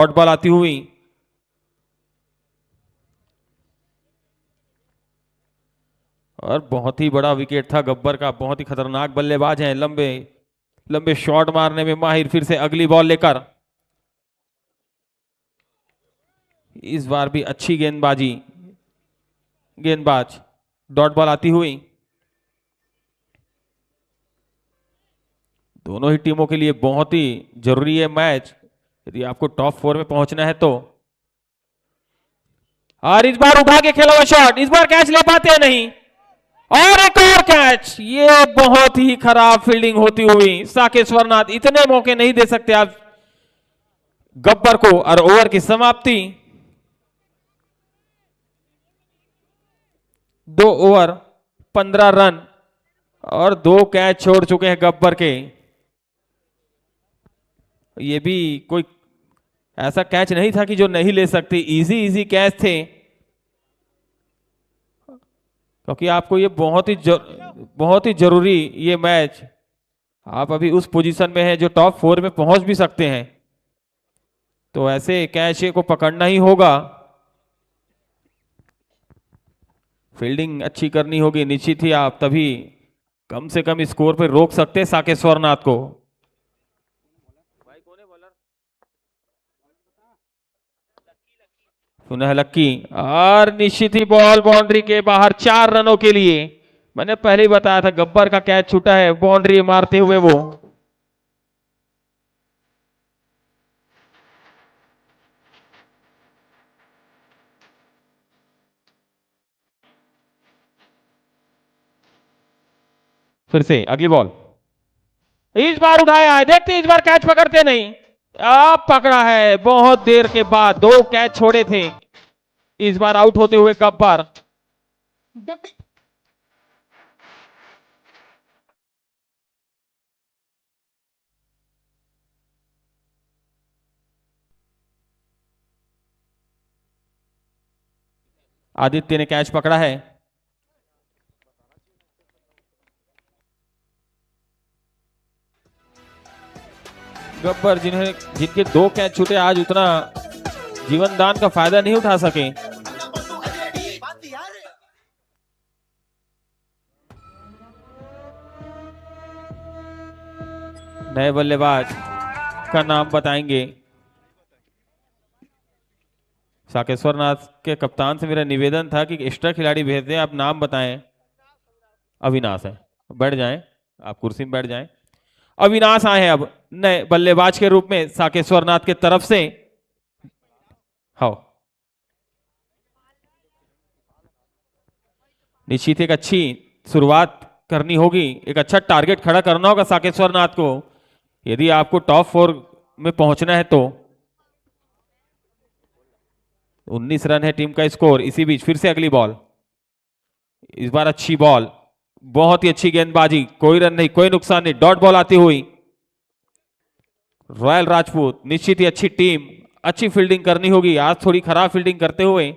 Dot ball आती हुई, और बहुत ही बड़ा विकेट था गब्बर का। बहुत ही खतरनाक बल्लेबाज हैं, लंबे लंबे शॉट मारने में माहिर। फिर से अगली बॉल लेकर, इस बार भी अच्छी गेंदबाजी, गेंदबाज। डॉट बॉल आती हुई, दोनों ही टीमों के लिए बहुत ही जरूरी है मैच, यदि आपको टॉप 4 में पहुंचना है तो। और इस बार उठा के खेला हुआ शॉट, इस बार कैच ले पाते हैं नहीं, और एक और कैच। ये बहुत ही खराब फील्डिंग होती हुई साकेश्वरनाथ, इतने मौके नहीं दे सकते आप गब्बर को। और ओवर की समाप्ति, 2 ओवर 15 रन और 2 कैच छोड़ चुके हैं गब्बर के। ये भी कोई ऐसा कैच नहीं था कि जो नहीं ले सकते, इजी इजी कैच थे, क्योंकि आपको ये बहुत ही जरूरी ये मैच, आप अभी उस पोजीशन में हैं जो टॉप 4 में पहुंच भी सकते हैं, तो ऐसे कैच को पकड़ना ही होगा। फील्डिंग अच्छी करनी होगी, निश्चित ही आप तभी कम से कम स्कोर पे रोक सकते हैं साकेश्वरनाथ को। पुनः लक्की, और निश्चित ही बॉल बाउंड्री के बाहर 4 रनों के लिए। मैंने पहले ही बताया था गब्बर का कैच छूटा है बाउंड्री मारते हुए वो। फिर से अगली बॉल, इस बार उठाया है, देखते इस बार कैच पकड़ते नहीं। आप पकड़ा है, बहुत देर के बाद 2 कैच छोड़े थे, इस बार आउट होते हुए गब्बर। आदित्य ने कैच पकड़ा है। गब्बर जिनके 2 कैच छूटे, आज उतना जीवन दान का फायदा नहीं उठा सके। नए बल्लेबाज का नाम बताएंगे। साकेश्वरनाथ के कप्तान से मेरा निवेदन था कि एक्स्ट्रा खिलाड़ी भेज दें, आप नाम बताएं। अविनाश है, बैठ जाएं, आप कुर्सी में बैठ जाएं। अविनाश आए हैं अब नए बल्लेबाज के रूप में साकेश्वरनाथ के तरफ से। हाँ, निश्चित एक अच्छी शुरुआत करनी होगी, एक अच्छा टारगेट खड़ा करना होगा साकेश्वरनाथ को, यदि आपको टॉप 4 में पहुंचना है तो। 19 रन है टीम का स्कोर। इसी बीच फिर से अगली बॉल, इस बार अच्छी बॉल, बहुत ही अच्छी गेंदबाजी, कोई रन नहीं, कोई नुकसान नहीं। डॉट बॉल आती हुई, रॉयल राजपूत, निश्चित ही अच्छी टीम, अच्छी फील्डिंग करनी होगी, आज थोड़ी खराब फील्डिंग करते हुए।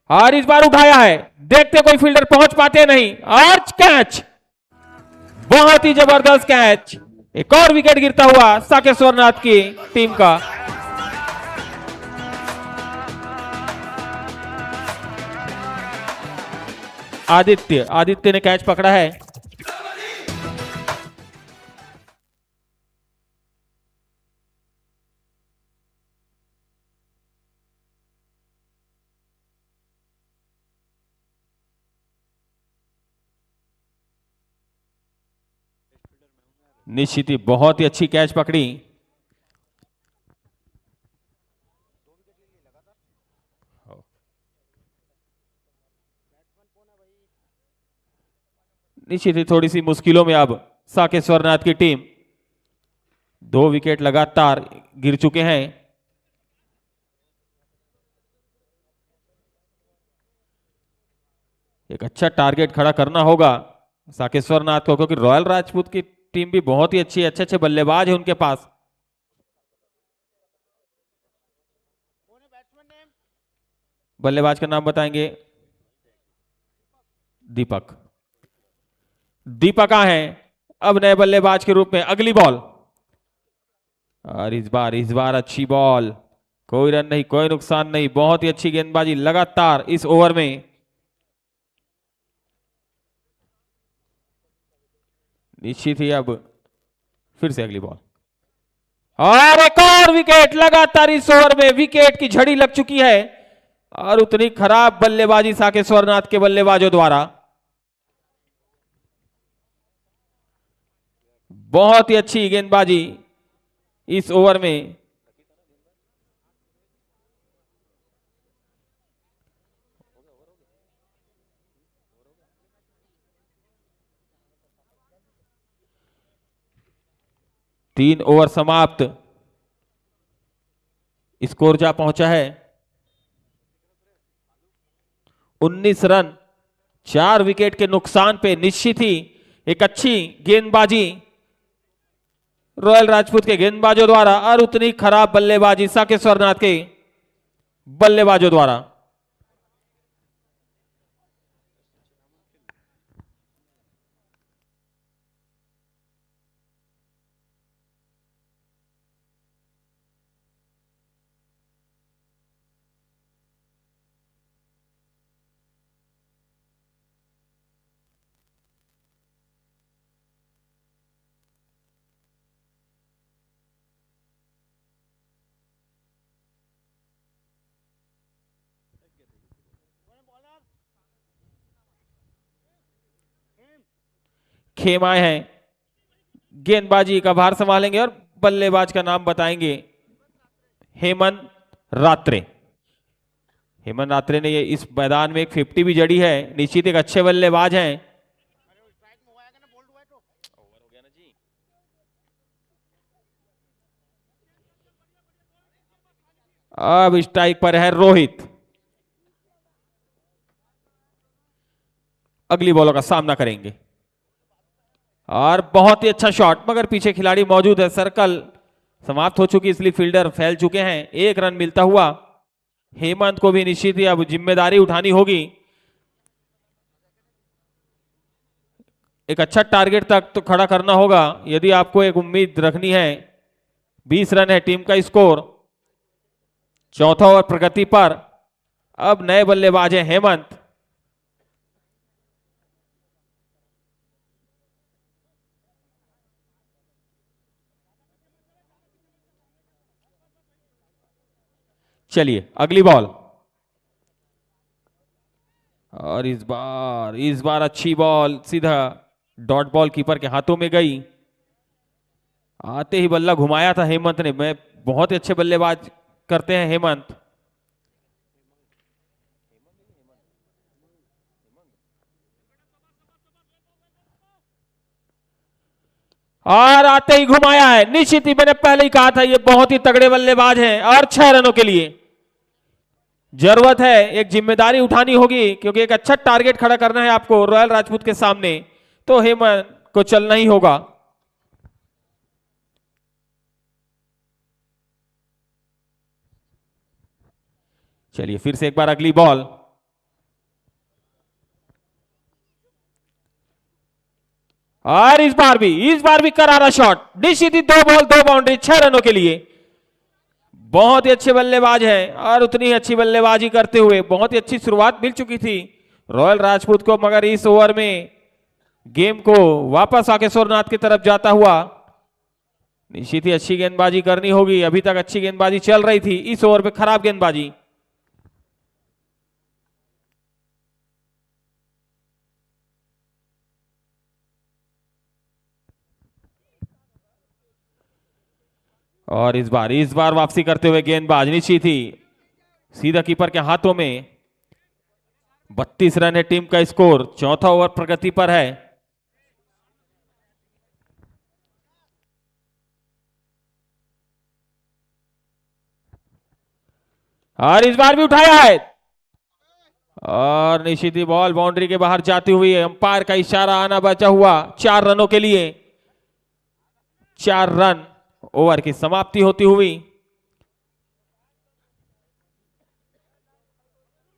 और इस बार उठाया है, देखते कोई फील्डर पहुंच पाते नहीं, और कैच, बहुत ही जबरदस्त कैच। एक और विकेट गिरता हुआ साकेश्वरनाथ की टीम का। आदित्य ने कैच पकड़ा है। निश्चित ही बहुत ही अच्छी कैच पकड़ी। निश्चित ही थोड़ी सी मुश्किलों में अब साकेश्वरनाथ की टीम, 2 विकेट लगातार गिर चुके हैं। एक अच्छा टारगेट खड़ा करना होगा साकेश्वरनाथ को, क्योंकि रॉयल राजपूत की टीम भी बहुत ही अच्छी, अच्छे अच्छे बल्लेबाज है उनके पास। बल्लेबाज का नाम बताएंगे। दीपक है, अब नए बल्लेबाज के रूप में अगली बॉल, और इस बार अच्छी बॉल, कोई रन नहीं, कोई नुकसान नहीं, बहुत ही अच्छी गेंदबाजी लगातार इस ओवर में। निश्चित ही अब फिर से अगली बॉल, और एक और विकेट। लगातार इस ओवर में विकेट की झड़ी लग चुकी है, और उतनी खराब बल्लेबाजी साकेश्वरनाथ के बल्लेबाजों द्वारा। बहुत ही अच्छी गेंदबाजी इस ओवर में। तीन ओवर समाप्त, स्कोर जा पहुंचा है 19 रन, 4 विकेट के नुकसान पे। निश्चित ही एक अच्छी गेंदबाजी रॉयल राजपूत के गेंदबाजों द्वारा, और उतनी खराब बल्लेबाजी साकेश्वरनाथ के बल्लेबाजों द्वारा। खेमाए हैं, गेंदबाजी का भार संभालेंगे और बल्लेबाज का नाम बताएंगे, हेमंत रात्रे। हेमंत रात्रे ने ये इस मैदान में एक 50 भी जड़ी है। निश्चित एक अच्छे बल्लेबाज हैं। अब स्ट्राइक पर है रोहित। अगली बॉलों का सामना करेंगे, और बहुत ही अच्छा शॉट, मगर पीछे खिलाड़ी मौजूद है। सर्कल समाप्त हो चुकी, इसलिए फील्डर फैल चुके हैं। एक रन मिलता हुआ हेमंत को भी निश्चित ही अब जिम्मेदारी उठानी होगी। एक अच्छा टारगेट तक तो खड़ा करना होगा यदि आपको एक उम्मीद रखनी है। 20 रन है टीम का स्कोर, चौथा ओवर प्रगति पर। अब नए बल्लेबाज हैं हेमंत। चलिए अगली बॉल, और इस बार अच्छी बॉल सीधा डॉट बॉल कीपर के हाथों में गई। आते ही बल्ला घुमाया था हेमंत ने। मैं बहुत ही अच्छे बल्लेबाज करते हैं हेमंत। और आते ही घुमाया है। निश्चित ही मैंने पहले ही कहा था ये बहुत ही तगड़े बल्लेबाज हैं, और 6 रनों के लिए जरूरत है, एक जिम्मेदारी उठानी होगी, क्योंकि एक अच्छा टारगेट खड़ा करना है आपको रॉयल राजपूत के सामने, तो हेमंत को चलना ही होगा। चलिए फिर से एक बार अगली बॉल, और इस बार भी करारा शॉट। निश्चित ही 2 बॉल 2 बाउंड्री, 6 रनों के लिए। बहुत ही अच्छे बल्लेबाज हैं, और उतनी ही अच्छी बल्लेबाजी करते हुए बहुत ही अच्छी शुरुआत मिल चुकी थी रॉयल राजपूत को, मगर इस ओवर में गेम को वापस साकेश्वरनाथ की तरफ जाता हुआ निश्चित ही अच्छी गेंदबाजी करनी होगी। अभी तक अच्छी गेंदबाजी चल रही थी, इस ओवर में खराब गेंदबाजी। और इस बार वापसी करते हुए गेंदबाज निश्चित ही सीधा कीपर के हाथों में। 32 रन है टीम का स्कोर, चौथा ओवर प्रगति पर है। और इस बार भी उठाया है, और निश्चित ही बॉल बाउंड्री के बाहर जाती हुई, अंपायर का इशारा आना बचा हुआ। 4 रनों के लिए 4 रन, ओवर की समाप्ति होती हुई।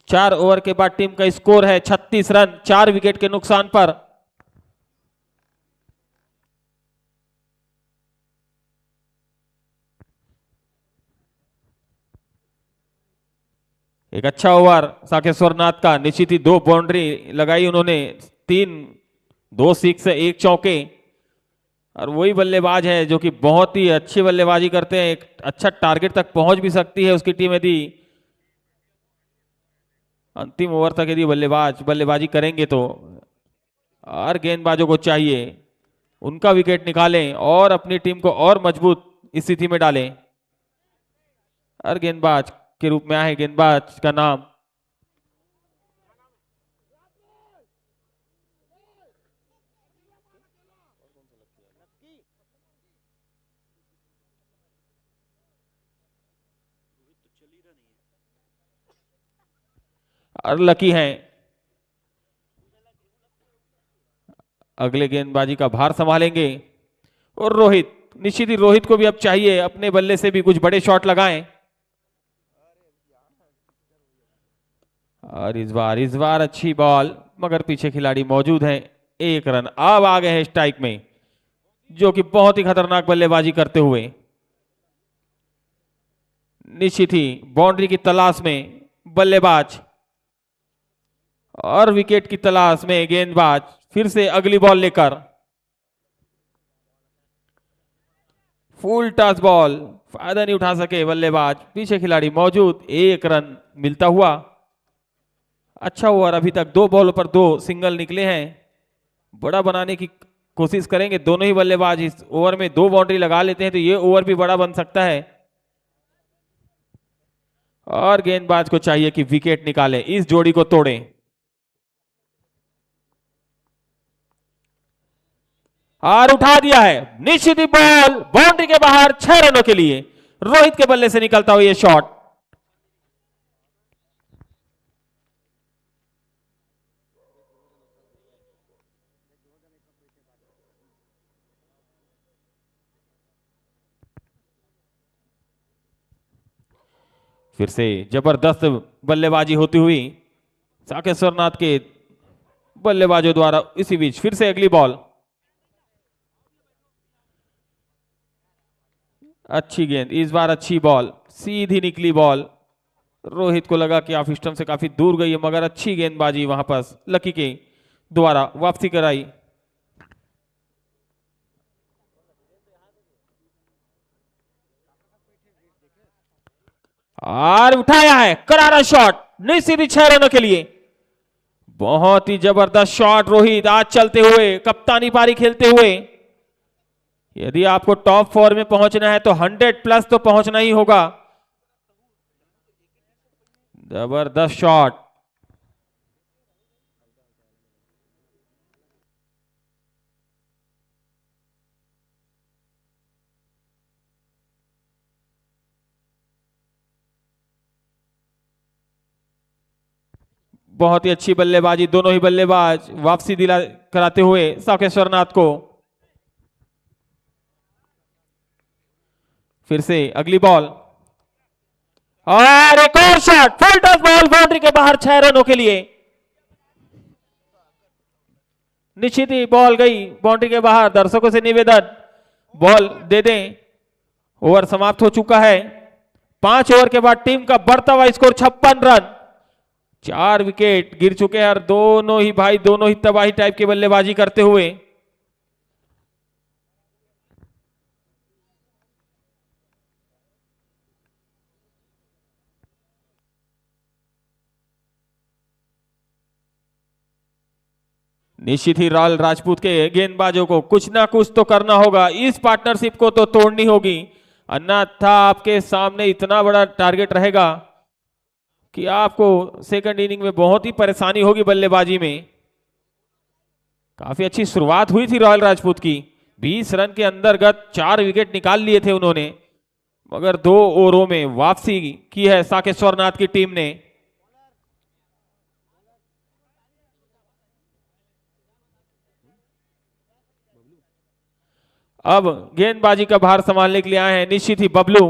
4 ओवर के बाद टीम का स्कोर है 36 रन, 4 विकेट के नुकसान पर। एक अच्छा ओवर साकेश्वर नाथ का, निश्चित ही 2 बाउंड्री लगाई उन्होंने, 3 2 सिक्स 1 चौके। और वही बल्लेबाज है जो कि बहुत ही अच्छी बल्लेबाजी करते हैं, एक अच्छा टारगेट तक पहुंच भी सकती है उसकी टीम यदि अंतिम ओवर तक यदि बल्लेबाजी करेंगे तो। और गेंदबाजों को चाहिए उनका विकेट निकालें और अपनी टीम को और मजबूत स्थिति में डालें। और गेंदबाज के रूप में आए, गेंदबाज का नाम और लकी हैं। अगले गेंदबाजी का भार संभालेंगे और रोहित, निश्चित ही रोहित को भी अब चाहिए अपने बल्ले से भी कुछ बड़े शॉट लगाएं। और इस बार अच्छी बॉल, मगर पीछे खिलाड़ी मौजूद हैं। 1 रन अब आ गए हैं स्ट्राइक में, जो कि बहुत ही खतरनाक बल्लेबाजी करते हुए। निश्चित ही बाउंड्री की तलाश में बल्लेबाज और विकेट की तलाश में गेंदबाज, फिर से अगली बॉल लेकर फुल टच बॉल, फायदा नहीं उठा सके बल्लेबाज, पीछे खिलाड़ी मौजूद, 1 रन मिलता हुआ। अच्छा ओवर, अभी तक 2 बॉल पर 2 सिंगल निकले हैं। बड़ा बनाने की कोशिश करेंगे दोनों ही बल्लेबाज। इस ओवर में 2 बाउंड्री लगा लेते हैं तो ये ओवर भी बड़ा बन सकता है। और गेंदबाज को चाहिए कि विकेट निकाले, इस जोड़ी को तोड़ें। और उठा दिया है, निश्चित ही बॉल बाउंड्री के बाहर, 6 रनों के लिए रोहित के बल्ले से निकलता हुआ यह शॉट। फिर से जबरदस्त बल्लेबाजी होती हुई साकेश्वर नाथ के बल्लेबाजों द्वारा। इसी बीच फिर से अगली बॉल, अच्छी गेंद, इस बार अच्छी बॉल, सीधी निकली बॉल। रोहित को लगा कि ऑफ स्टंप से काफी दूर गई है, मगर अच्छी गेंदबाजी वहां पर लकी के द्वारा वापसी कराई। और उठाया है करारा शॉट, निश्चित ही 6 रनों के लिए। बहुत ही जबरदस्त शॉट रोहित, आज चलते हुए, कप्तानी पारी खेलते हुए। यदि आपको टॉप 4 में पहुंचना है तो 100 प्लस तो पहुंचना ही होगा। जबरदस्त शॉट, बहुत ही अच्छी बल्लेबाजी, दोनों ही बल्लेबाज वापसी दिला कराते हुए साकेश्वर नाथ को। फिर से अगली बॉल और एक और shot, full touch ball, boundary के बाहर, 6 रनों के लिए। निश्चित ही बॉल गई बाउंड्री के बाहर। दर्शकों से निवेदन, बॉल दे दें। ओवर समाप्त हो चुका है। 5 ओवर के बाद टीम का बढ़ता हुआ स्कोर 56 रन। 4 विकेट गिर चुके हैं और दोनों ही भाई, दोनों ही तबाही टाइप की बल्लेबाजी करते हुए। निश्चित ही रॉयल राजपूत के गेंदबाजों को कुछ ना कुछ तो करना होगा, इस पार्टनरशिप को तो तोड़नी होगी, अन्यथा आपके सामने इतना बड़ा टारगेट रहेगा कि आपको सेकंड इनिंग में बहुत ही परेशानी होगी बल्लेबाजी में। काफी अच्छी शुरुआत हुई थी रॉयल राजपूत की, 20 रन के अंतर्गत 4 विकेट निकाल लिए थे उन्होंने, मगर 2 ओवरों में वापसी की है साकेश्वर नाथ की टीम ने। अब गेंदबाजी का भार संभालने के लिए आए हैं निश्चित ही बबलू,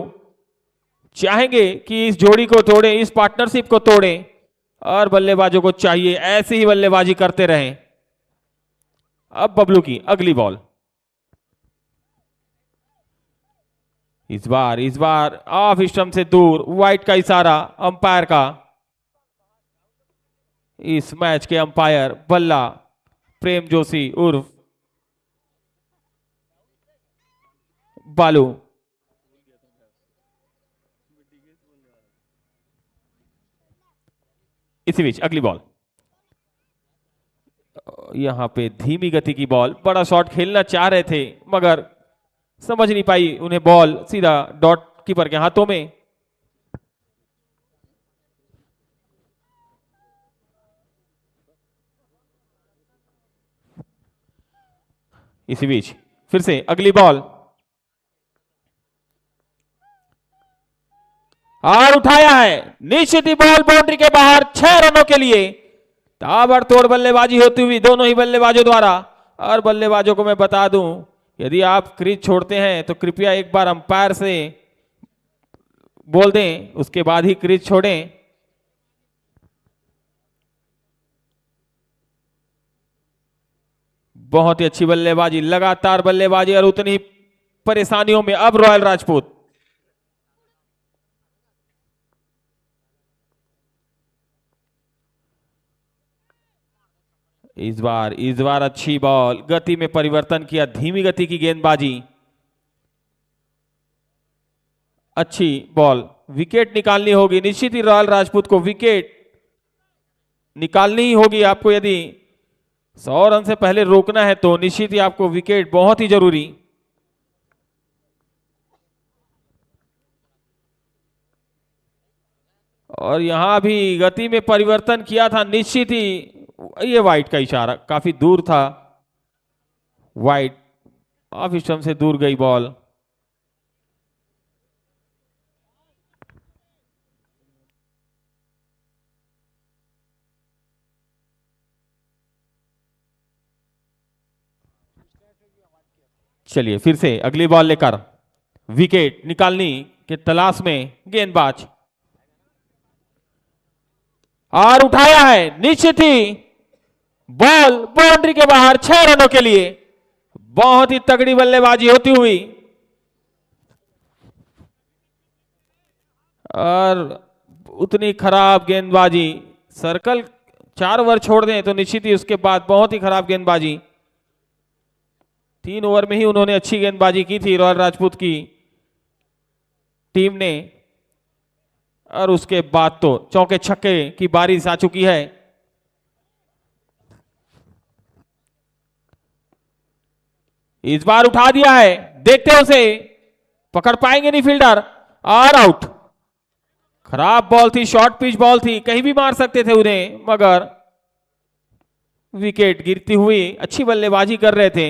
चाहेंगे कि इस जोड़ी को तोड़ें, इस पार्टनरशिप को तोड़ें, और बल्लेबाजों को चाहिए ऐसे ही बल्लेबाजी करते रहें। अब बबलू की अगली बॉल, इस बार ऑफ स्टंप से दूर, वाइट का इशारा अंपायर का। इस मैच के अंपायर बल्ला प्रेम जोशी उर्फ बालू। इसी बीच अगली बॉल, यहां पे धीमी गति की बॉल, बड़ा शॉट खेलना चाह रहे थे मगर समझ नहीं पाई उन्हें बॉल, सीधा डॉट कीपर के हाथों में। इसी बीच फिर से अगली बॉल और उठाया है, निश्चित ही बॉल बाउंड्री के बाहर 6 रनों के लिए। ताबड़तोड़ बल्लेबाजी होती हुई दोनों ही बल्लेबाजों द्वारा। और बल्लेबाजों को मैं बता दूं, यदि आप क्रीज छोड़ते हैं तो कृपया एक बार अंपायर से बोल दें, उसके बाद ही क्रीज छोड़ें। बहुत ही अच्छी बल्लेबाजी, लगातार बल्लेबाजी और उतनी ही परेशानियों में अब रॉयल राजपूत। इस बार अच्छी बॉल, गति में परिवर्तन किया, धीमी गति की गेंदबाजी, अच्छी बॉल, विकेट निकालनी होगी निश्चित ही। रॉयल राजपूत को विकेट निकालनी ही होगी आपको, यदि 100 रन से पहले रोकना है तो निश्चित ही आपको विकेट बहुत ही जरूरी। और यहां भी गति में परिवर्तन किया था निश्चित ही। ये वाइड का इशारा, काफी दूर था, वाइड ऑफ स्टंप से दूर गई बॉल। चलिए फिर से अगली बॉल लेकर विकेट निकालने के तलाश में गेंदबाज, और उठाया है, निश्चित ही बॉल बाउंड्री के बाहर 6 रनों के लिए। बहुत ही तगड़ी बल्लेबाजी होती हुई और उतनी खराब गेंदबाजी, सर्कल 4 ओवर छोड़ दें तो निश्चित ही उसके बाद बहुत ही खराब गेंदबाजी। 3 ओवर में ही उन्होंने अच्छी गेंदबाजी की थी रॉयल राजपूत की टीम ने, और उसके बाद तो चौके छक्के की बारिश आ चुकी है। इस बार उठा दिया है, देखते हैं उसे पकड़ पाएंगे नहीं फील्डर, और आउट। खराब बॉल थी, शॉर्ट पिच बॉल थी, कहीं भी मार सकते थे उन्हें, मगर विकेट गिरती हुई, अच्छी बल्लेबाजी कर रहे थे।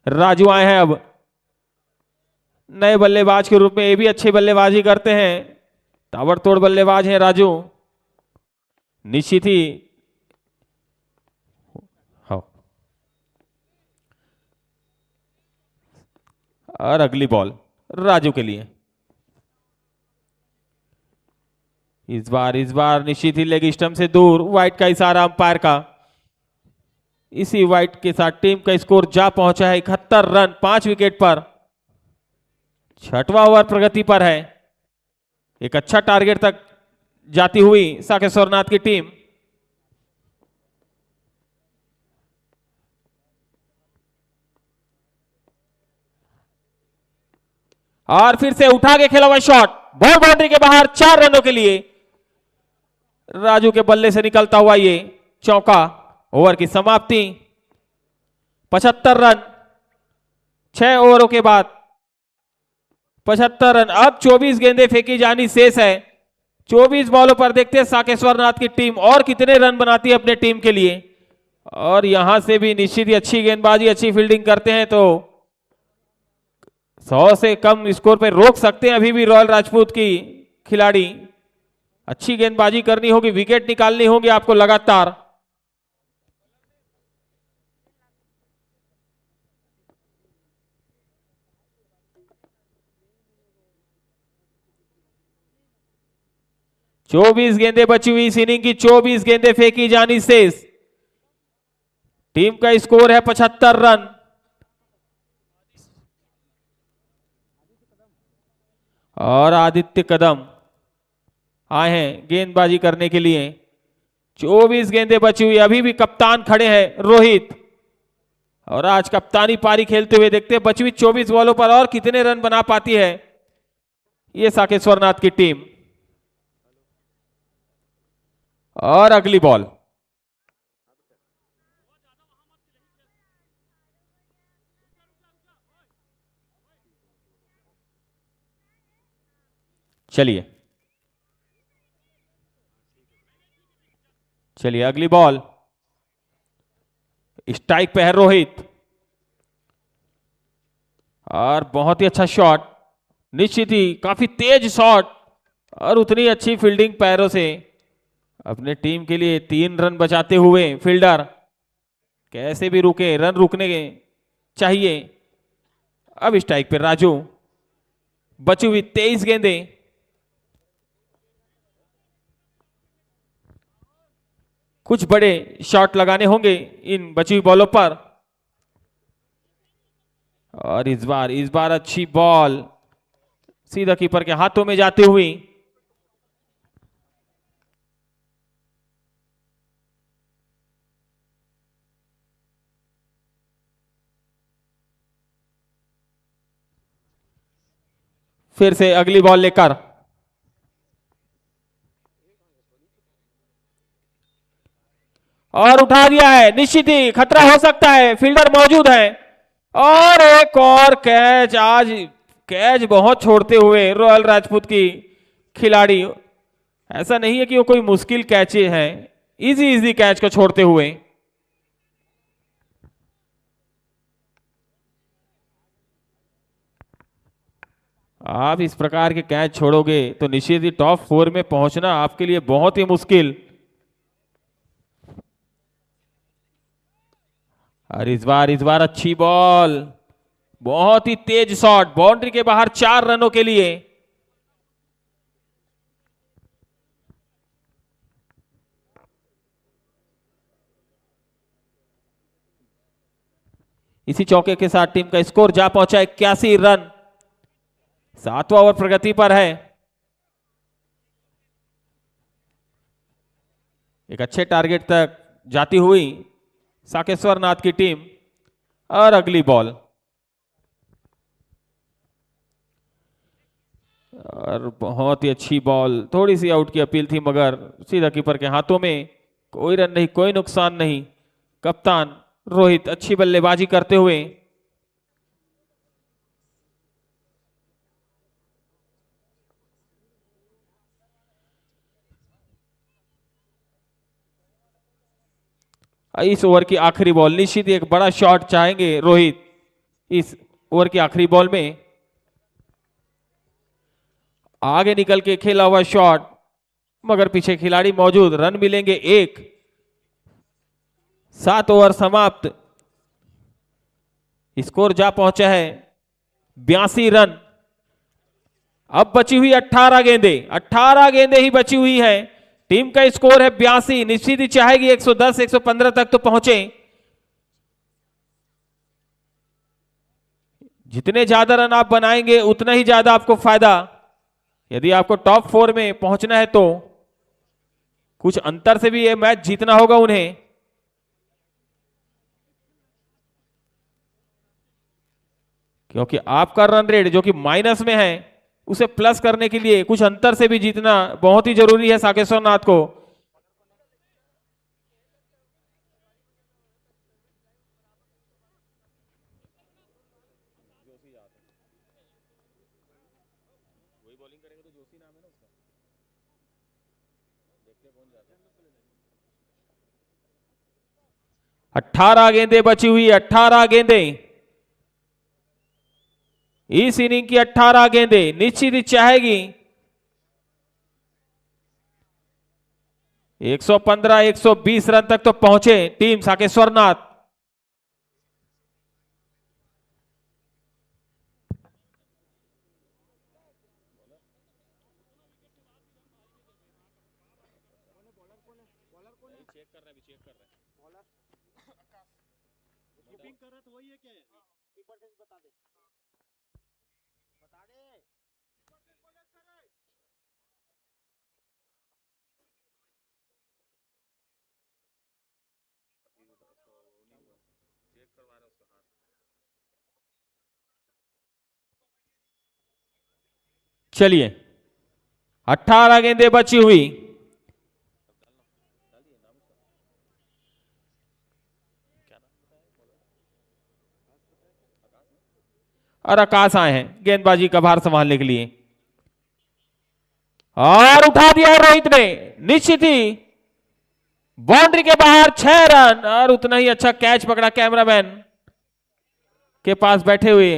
राजू आए हैं अब नए बल्लेबाज के रूप में, ये भी अच्छी बल्लेबाजी करते हैं, ताबड़तोड़ बल्लेबाज हैं राजू, निश्चित ही। हाँ, और अगली बॉल राजू के लिए। इस बार निश्चित ही लेग स्टंप से दूर, वाइट का इशारा अंपायर का। इसी वाइट के साथ टीम का स्कोर जा पहुंचा है 71 रन 5 विकेट पर। 6वां ओवर प्रगति पर है, एक अच्छा टारगेट तक जाती हुई साकेश्वरनाथ की टीम। और फिर से उठा के खेला हुआ शॉट, बॉल बाउंड्री के बाहर 4 रनों के लिए। राजू के बल्ले से निकलता हुआ ये चौका, ओवर की समाप्ति 75 रन 6 ओवरों के बाद 75 रन। अब 24 गेंदें फेंकी जानी शेष है। 24 बॉलों पर देखते हैं साकेश्वरनाथ की टीम और कितने रन बनाती है अपने टीम के लिए। और यहां से भी निश्चित ही अच्छी गेंदबाजी, अच्छी फील्डिंग करते हैं तो 100 से कम स्कोर पे रोक सकते हैं अभी भी रॉयल राजपूत की खिलाड़ी। अच्छी गेंदबाजी करनी होगी, विकेट निकालनी होगी आपको लगातार। 24 गेंदें बची हुई इस इनिंग की, 24 गेंदें फेंकी जानी शेष। टीम का स्कोर है 75 रन। और आदित्य कदम आए हैं गेंदबाजी करने के लिए। 24 गेंदें बची हुई, अभी भी कप्तान खड़े हैं रोहित, और आज कप्तानी पारी खेलते हुए देखते हैं बची हुई 24 बॉलों पर और कितने रन बना पाती है ये साकेश्वरनाथ की टीम। और अगली बॉल, चलिए चलिए अगली बॉल, स्ट्राइक पे है रोहित, और बहुत ही अच्छा शॉट, निश्चित ही काफी तेज शॉट, और उतनी अच्छी फील्डिंग पैरों से अपने टीम के लिए 3 रन बचाते हुए फील्डर कैसे भी रुके, रन रुकने चाहिए। अब स्ट्राइक पे राजू, बची हुई 23 गेंदें, कुछ बड़े शॉट लगाने होंगे इन बची हुई बॉलों पर। और इस बार अच्छी बॉल सीधा कीपर के हाथों में जाती हुई। फिर से अगली बॉल लेकर, और उठा दिया है, निश्चित ही खतरा हो सकता है, फील्डर मौजूद है। और एक और कैच, आज कैच बहुत छोड़ते हुए रॉयल राजपूत की खिलाड़ी, ऐसा नहीं है कि वो कोई मुश्किल कैच है, इजी इजी कैच को छोड़ते हुए। आप इस प्रकार के कैच छोड़ोगे तो निश्चित ही टॉप 4 में पहुंचना आपके लिए बहुत ही मुश्किल। और इस बार अच्छी बॉल, बहुत ही तेज शॉट, बाउंड्री के बाहर 4 रनों के लिए। इसी चौके के साथ टीम का स्कोर जा पहुंचा 81 रन, 7वां ओवर प्रगति पर है। एक अच्छे टारगेट तक जाती हुई साकेश्वरनाथ की टीम। और अगली बॉल, और बहुत ही अच्छी बॉल, थोड़ी सी आउट की अपील थी मगर सीधा कीपर के हाथों में, कोई रन नहीं, कोई नुकसान नहीं। कप्तान रोहित अच्छी बल्लेबाजी करते हुए। इस ओवर की आखिरी बॉल, निश्चित एक बड़ा शॉट चाहेंगे रोहित इस ओवर की आखिरी बॉल में। आगे निकल के खेला हुआ शॉट, मगर पीछे खिलाड़ी मौजूद, रन मिलेंगे 1। 7 ओवर समाप्त, स्कोर जा पहुंचा है 82 रन। अब बची हुई 18 गेंदें, 18 गेंदें ही बची हुई है। टीम का स्कोर है 82, निश्चित ही चाहेगी 110 115 तक तो पहुंचे। जितने ज्यादा रन आप बनाएंगे उतना ही ज्यादा आपको फायदा। यदि आपको टॉप 4 में पहुंचना है तो कुछ अंतर से भी ये मैच जीतना होगा उन्हें। क्योंकि आपका रन रेट जो कि माइनस में है, उसे प्लस करने के लिए कुछ अंतर से भी जीतना बहुत ही जरूरी है साकेश्वरनाथ को। बॉलिंग करेगा तो जोशी नाम है ना उसका, देखते कौन जाता है। 18 गेंदें बची हुई, 18 गेंदें इस इनिंग की, 18 गेंदें निश्चित ही चाहेगी 115 120 रन तक तो पहुंचे टीम साकेश्वरनाथ। चलिए 18 गेंदें बची हुई। और आकाश आए हैं गेंदबाजी का भार संभालने के लिए और उठा दिया रोहित ने। निश्चित ही बाउंड्री के बाहर 6 रन और उतना ही अच्छा कैच पकड़ा कैमरामैन के पास बैठे हुए।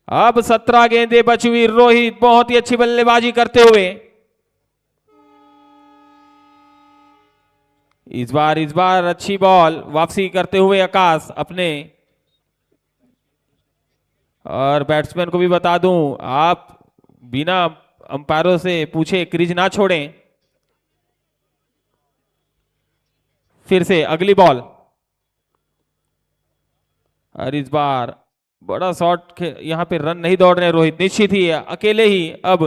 अब 17 गेंदें बची हुई। रोहित बहुत ही अच्छी बल्लेबाजी करते हुए इस बार अच्छी बॉल वापसी करते हुए आकाश अपने। और बैट्समैन को भी बता दूं, आप बिना अंपायरों से पूछे क्रीज ना छोड़ें। फिर से अगली बॉल और इस बार बड़ा शॉट। यहां पे रन नहीं दौड़ रहे रोहित, निश्चित ही अकेले ही अब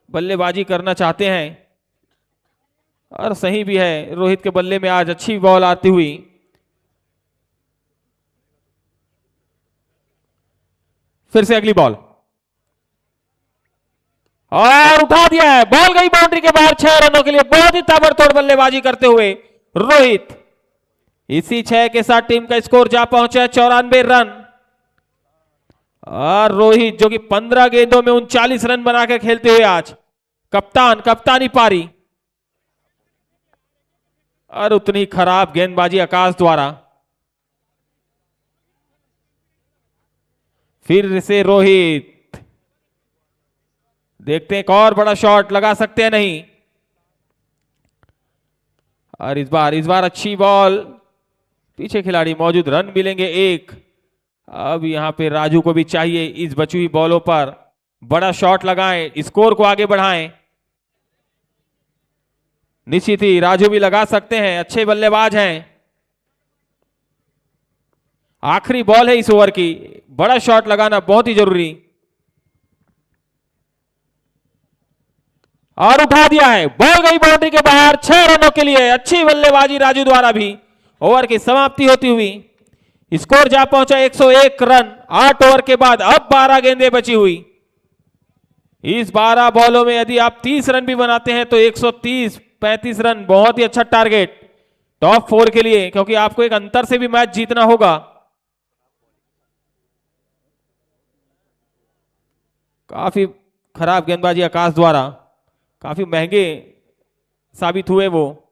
बल्लेबाजी करना चाहते हैं और सही भी है। रोहित के बल्ले में आज अच्छी बॉल आती हुई। फिर से अगली बॉल और उठा दिया है। बॉल गई बाउंड्री के बाहर 6 रनों के लिए। बहुत ही ताबड़तोड़ बल्लेबाजी करते हुए रोहित। इसी 6 के साथ टीम का स्कोर जा पहुंचा है 94 रन। और रोहित जो कि 15 गेंदों में 39 रन बनाकर खेलते हुए आज कप्तानी पारी। और उतनी खराब गेंदबाजी आकाश द्वारा। फिर से रोहित, देखते हैं एक और बड़ा शॉट लगा सकते हैं नहीं। और इस बार अच्छी बॉल, पीछे खिलाड़ी मौजूद, रन मिलेंगे 1। अब यहां पे राजू को भी चाहिए इस बची हुई बॉलों पर बड़ा शॉट लगाएं, स्कोर को आगे बढ़ाएं। निश्चित ही राजू भी लगा सकते हैं, अच्छे बल्लेबाज हैं। आखिरी बॉल है इस ओवर की, बड़ा शॉट लगाना बहुत ही जरूरी। और उठा दिया है। बॉल गई बाउंड्री के बाहर 6 रनों के लिए। अच्छी बल्लेबाजी राजू द्वारा भी। ओवर की समाप्ति होती हुई स्कोर जा पहुंचा 101 रन 8 ओवर के बाद। अब 12 गेंदें बची हुई। इस 12 बॉलों में यदि आप 30 रन भी बनाते हैं तो 130-35 रन बहुत ही अच्छा टारगेट टॉप 4 के लिए, क्योंकि आपको एक अंतर से भी मैच जीतना होगा। काफी खराब गेंदबाजी आकाश द्वारा, काफी महंगे साबित हुए वो।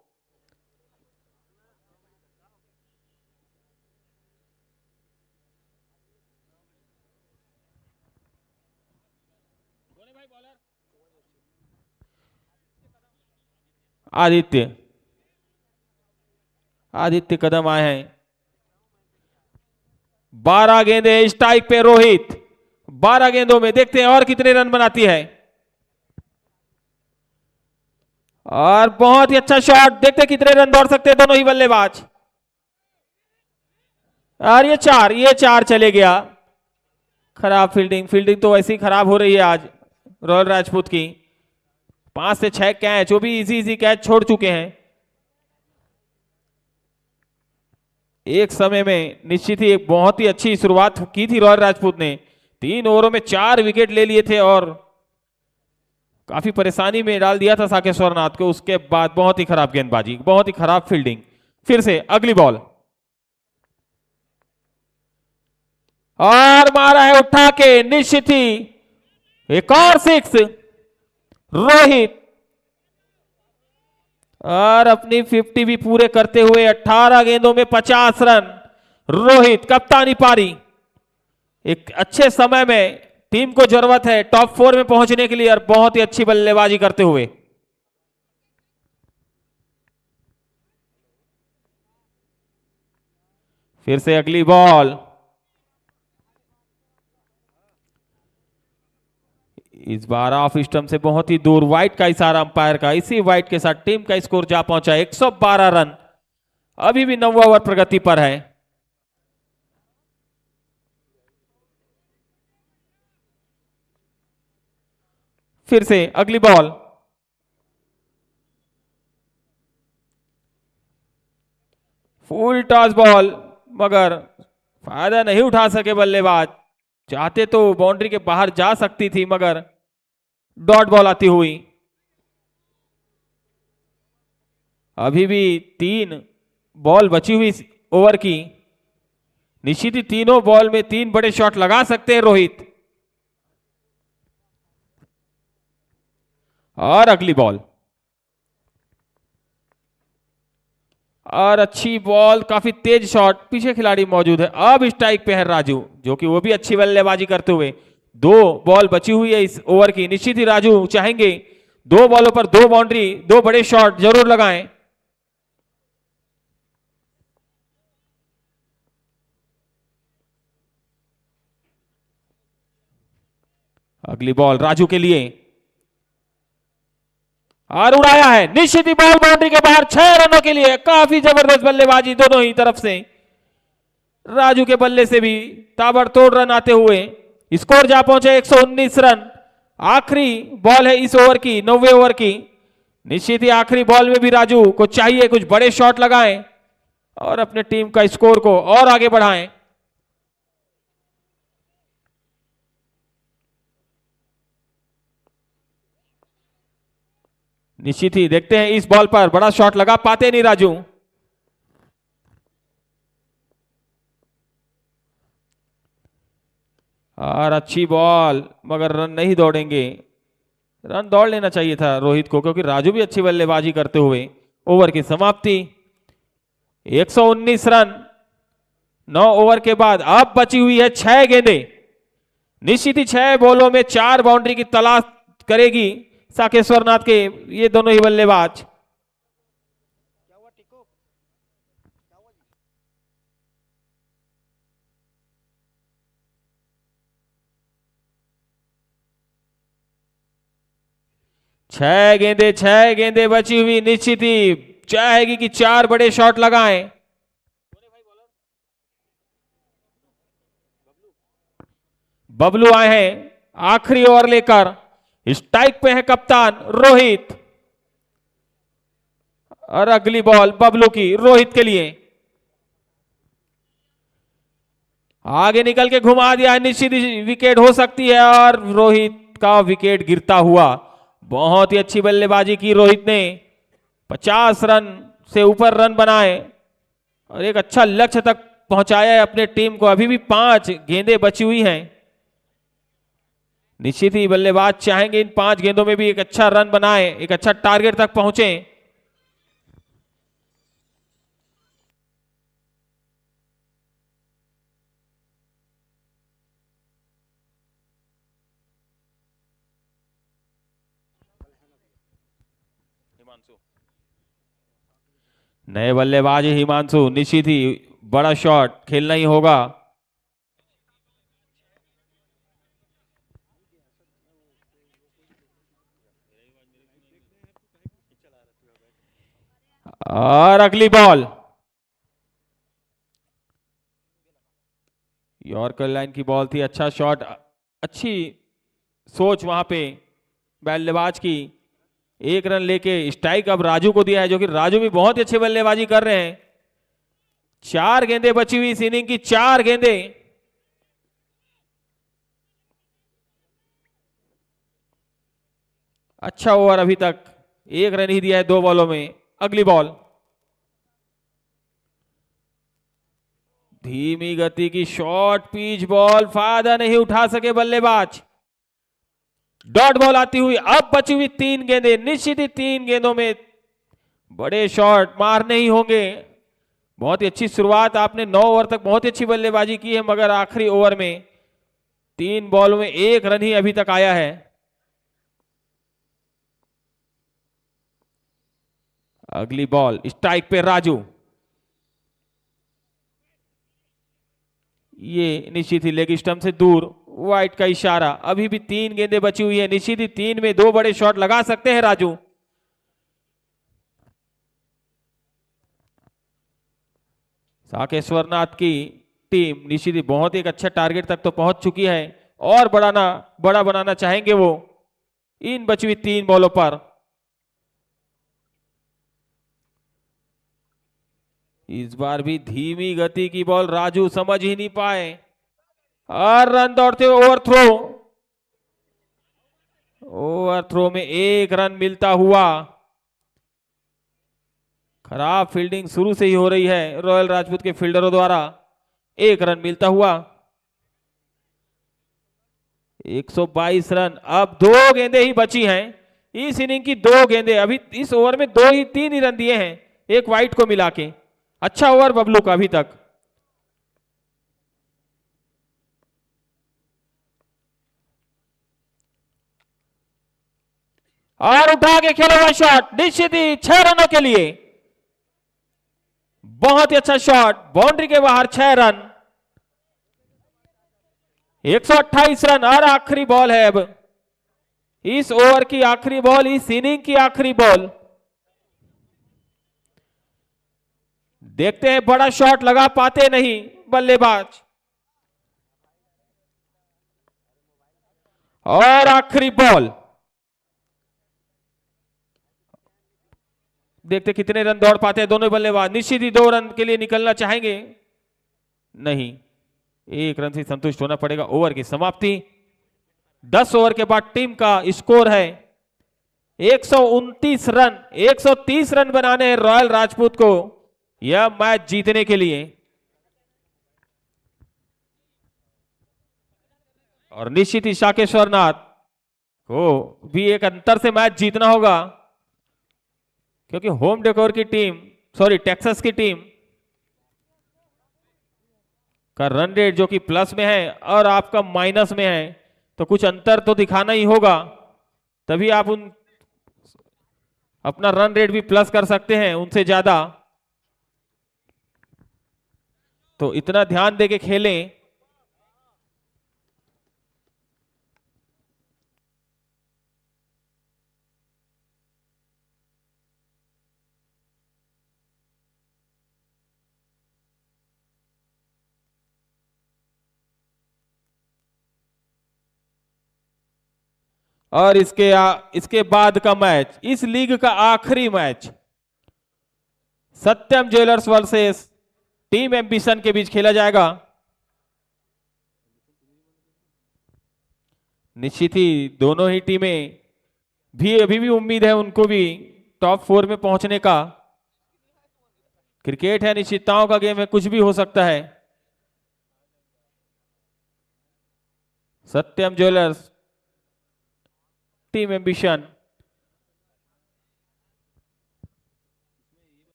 आदित्य कदम आए हैं। 12 गेंदें स्ट्राइक पे रोहित। 12 गेंदों में देखते हैं और कितने रन बनाती है। और बहुत ही अच्छा शॉट, देखते हैं कितने रन दौड़ सकते हैं दोनों ही बल्लेबाज। और ये 4 चले गया। खराब फील्डिंग तो ऐसी खराब हो रही है आज रॉयल राजपूत की। 5 से 6 कैच, वो भी इजी कैच छोड़ चुके हैं। एक समय में निश्चित ही एक बहुत ही अच्छी शुरुआत की थी रॉयल राजपूत ने। 3 ओवरों में 4 विकेट ले लिए थे और काफी परेशानी में डाल दिया था साकेश्वरनाथ को। उसके बाद बहुत ही खराब गेंदबाजी, बहुत ही खराब फील्डिंग। फिर से अगली बॉल और मारा है उठा के। निश्चित ही एक और 6 रोहित। और अपनी 50 भी पूरे करते हुए 18 गेंदों में 50 रन रोहित। कप्तानी पारी। एक अच्छे समय में टीम को जरूरत है टॉप 4 में पहुंचने के लिए और बहुत ही अच्छी बल्लेबाजी करते हुए। फिर से अगली बॉल। इस बार ऑफ स्टंप से बहुत ही दूर, वाइट का इशारा अंपायर का। इसी वाइट के साथ टीम का स्कोर जा पहुंचा 112 रन। अभी भी 9वां ओवर प्रगति पर है। फिर से अगली बॉल, फुल टॉस बॉल, मगर फायदा नहीं उठा सके बल्लेबाज। चाहते तो बाउंड्री के बाहर जा सकती थी, मगर डॉट बॉल आती हुई। अभी भी 3 बॉल बची हुई ओवर की। निश्चित ही तीनों बॉल में 3 बड़े शॉट लगा सकते हैं रोहित। और अगली बॉल, और अच्छी बॉल, काफी तेज शॉट, पीछे खिलाड़ी मौजूद है। अब स्ट्राइक पे है राजू, जो कि वो भी अच्छी बल्लेबाजी करते हुए। 2 बॉल बची हुई है इस ओवर की। निश्चित ही राजू चाहेंगे 2 बॉलों पर 2 बाउंड्री, 2 बड़े शॉट जरूर लगाएं। अगली बॉल राजू के लिए, और उड़ाया है। निश्चित ही बॉल बाउंड्री के बाहर, 6 रनों के लिए। काफी जबरदस्त बल्लेबाजी दोनों ही तरफ से। राजू के बल्ले से भी ताबड़तोड़ रन आते हुए स्कोर जा पहुंचे 119 रन। आखिरी बॉल है इस ओवर की, 9वें ओवर की। निश्चित ही आखिरी बॉल में भी राजू को चाहिए कुछ बड़े शॉट लगाएं और अपने टीम का स्कोर को और आगे बढ़ाएं। निश्चित ही देखते हैं इस बॉल पर बड़ा शॉट लगा पाते नहीं राजू। और अच्छी बॉल, मगर रन नहीं दौड़ेंगे। रन दौड़ लेना चाहिए था रोहित को, क्योंकि राजू भी अच्छी बल्लेबाजी करते हुए। ओवर की समाप्ति, 119 रन 9 ओवर के बाद। अब बची हुई है 6 गेंदें। निश्चित ही 6 बॉलों में 4 बाउंड्री की तलाश करेगी साकेश्वर नाथ के ये दोनों ही बल्लेबाज। छह गेंदे बची हुई। निश्चित ही चाहेगी कि 4 बड़े शॉट लगाएं। बबलू आए हैं आखिरी ओवर लेकर। स्ट्राइक पे है कप्तान रोहित। और अगली बॉल बबलू की, रोहित के लिए। आगे निकल के घुमा दिया। निश्चित विकेट हो सकती है, और रोहित का विकेट गिरता हुआ। बहुत ही अच्छी बल्लेबाजी की रोहित ने। 50 रन से ऊपर रन बनाए और एक अच्छा लक्ष्य तक पहुंचाया है अपने टीम को। अभी भी 5 गेंदें बची हुई हैं। निश्चित ही बल्लेबाज चाहेंगे इन 5 गेंदों में भी एक अच्छा रन बनाए, एक अच्छा टारगेट तक पहुंचे। नए बल्लेबाज हिमांशु। निश्चित ही बड़ा शॉट खेलना ही होगा। और अगली बॉल, यॉर्कर लाइन की बॉल थी। अच्छा शॉट, अच्छी सोच वहां पे बल्लेबाज की। 1 रन लेके स्ट्राइक अब राजू को दिया है, जो कि राजू भी बहुत ही अच्छी बल्लेबाजी कर रहे हैं। 4 गेंदें बची हुई इस इनिंग की, 4 गेंदें। अच्छा ओवर अभी तक, 1 रन ही दिया है 2 बॉलों में। अगली बॉल, धीमी गति की शॉर्ट पिच बॉल, फायदा नहीं उठा सके बल्लेबाज। डॉट बॉल आती हुई। अब बची हुई 3 गेंदें। निश्चित ही 3 गेंदों में बड़े शॉट मारने ही होंगे। बहुत ही अच्छी शुरुआत आपने, 9 ओवर तक बहुत ही अच्छी बल्लेबाजी की है, मगर आखिरी ओवर में 3 बॉलों में 1 रन ही अभी तक आया है। अगली बॉल स्ट्राइक पे राजू। ये निश्चित ही लेग स्टंप से दूर, वाइट का इशारा। अभी भी 3 गेंदें बची हुई है। निश्चित ही 3 में 2 बड़े शॉट लगा सकते हैं राजू। साकेश्वरनाथ की टीम निश्चित ही बहुत एक अच्छा टारगेट तक तो पहुंच चुकी है और बड़ा बनाना चाहेंगे वो इन बची हुई 3 बॉलों पर। इस बार भी धीमी गति की बॉल, राजू समझ ही नहीं पाए और रन दौड़ते हुए ओवर थ्रो में 1 रन मिलता हुआ। खराब फील्डिंग शुरू से ही हो रही है रॉयल राजपूत के फील्डरों द्वारा। 1 रन मिलता हुआ। 122 रन। अब 2 गेंदें ही बची हैं इस इनिंग की। 2 गेंदें अभी इस ओवर में 3 ही रन दिए हैं एक वाइट को मिला के। अच्छा ओवर बबलू का अभी तक। और उठा के खेला हुआ शॉट निश्चित ही 6 रनों के लिए। बहुत ही अच्छा शॉट, बाउंड्री के बाहर 6 रन। 128 रन और आखिरी बॉल है अब इस ओवर की आखिरी बॉल, इस इनिंग की आखिरी बॉल। देखते हैं बड़ा शॉट लगा पाते नहीं बल्लेबाज। और आखिरी बॉल, देखते कितने रन दौड़ पाते हैं दोनों बल्लेबाज। निश्चित ही 2 रन के लिए निकलना चाहेंगे, नहीं 1 रन से संतुष्ट होना पड़ेगा। ओवर की समाप्ति। 10 ओवर के बाद टीम का स्कोर है 129 रन। 130 रन बनाने हैं रॉयल राजपूत को यह मैच जीतने के लिए। और निश्चित ही शाकेश्वरनाथ को भी एक अंतर से मैच जीतना होगा क्योंकि होम डेकोर की टीम, सॉरी टेक्सास की टीम का रन रेट जो कि प्लस में है और आपका माइनस में है, तो कुछ अंतर तो दिखाना ही होगा, तभी आप अपना रन रेट भी प्लस कर सकते हैं उनसे ज्यादा। तो इतना ध्यान देके खेलें। और इसके बाद का मैच, इस लीग का आखिरी मैच सत्यम ज्वेलर्स वर्सेस टीम एम्बिशन के बीच खेला जाएगा। निश्चित ही दोनों ही टीमें भी अभी भी उम्मीद है उनको भी टॉप 4 में पहुंचने का। क्रिकेट है, निश्चितताओं का गेम है, कुछ भी हो सकता है। सत्यम ज्वेलर्स टीम एम्बिशन।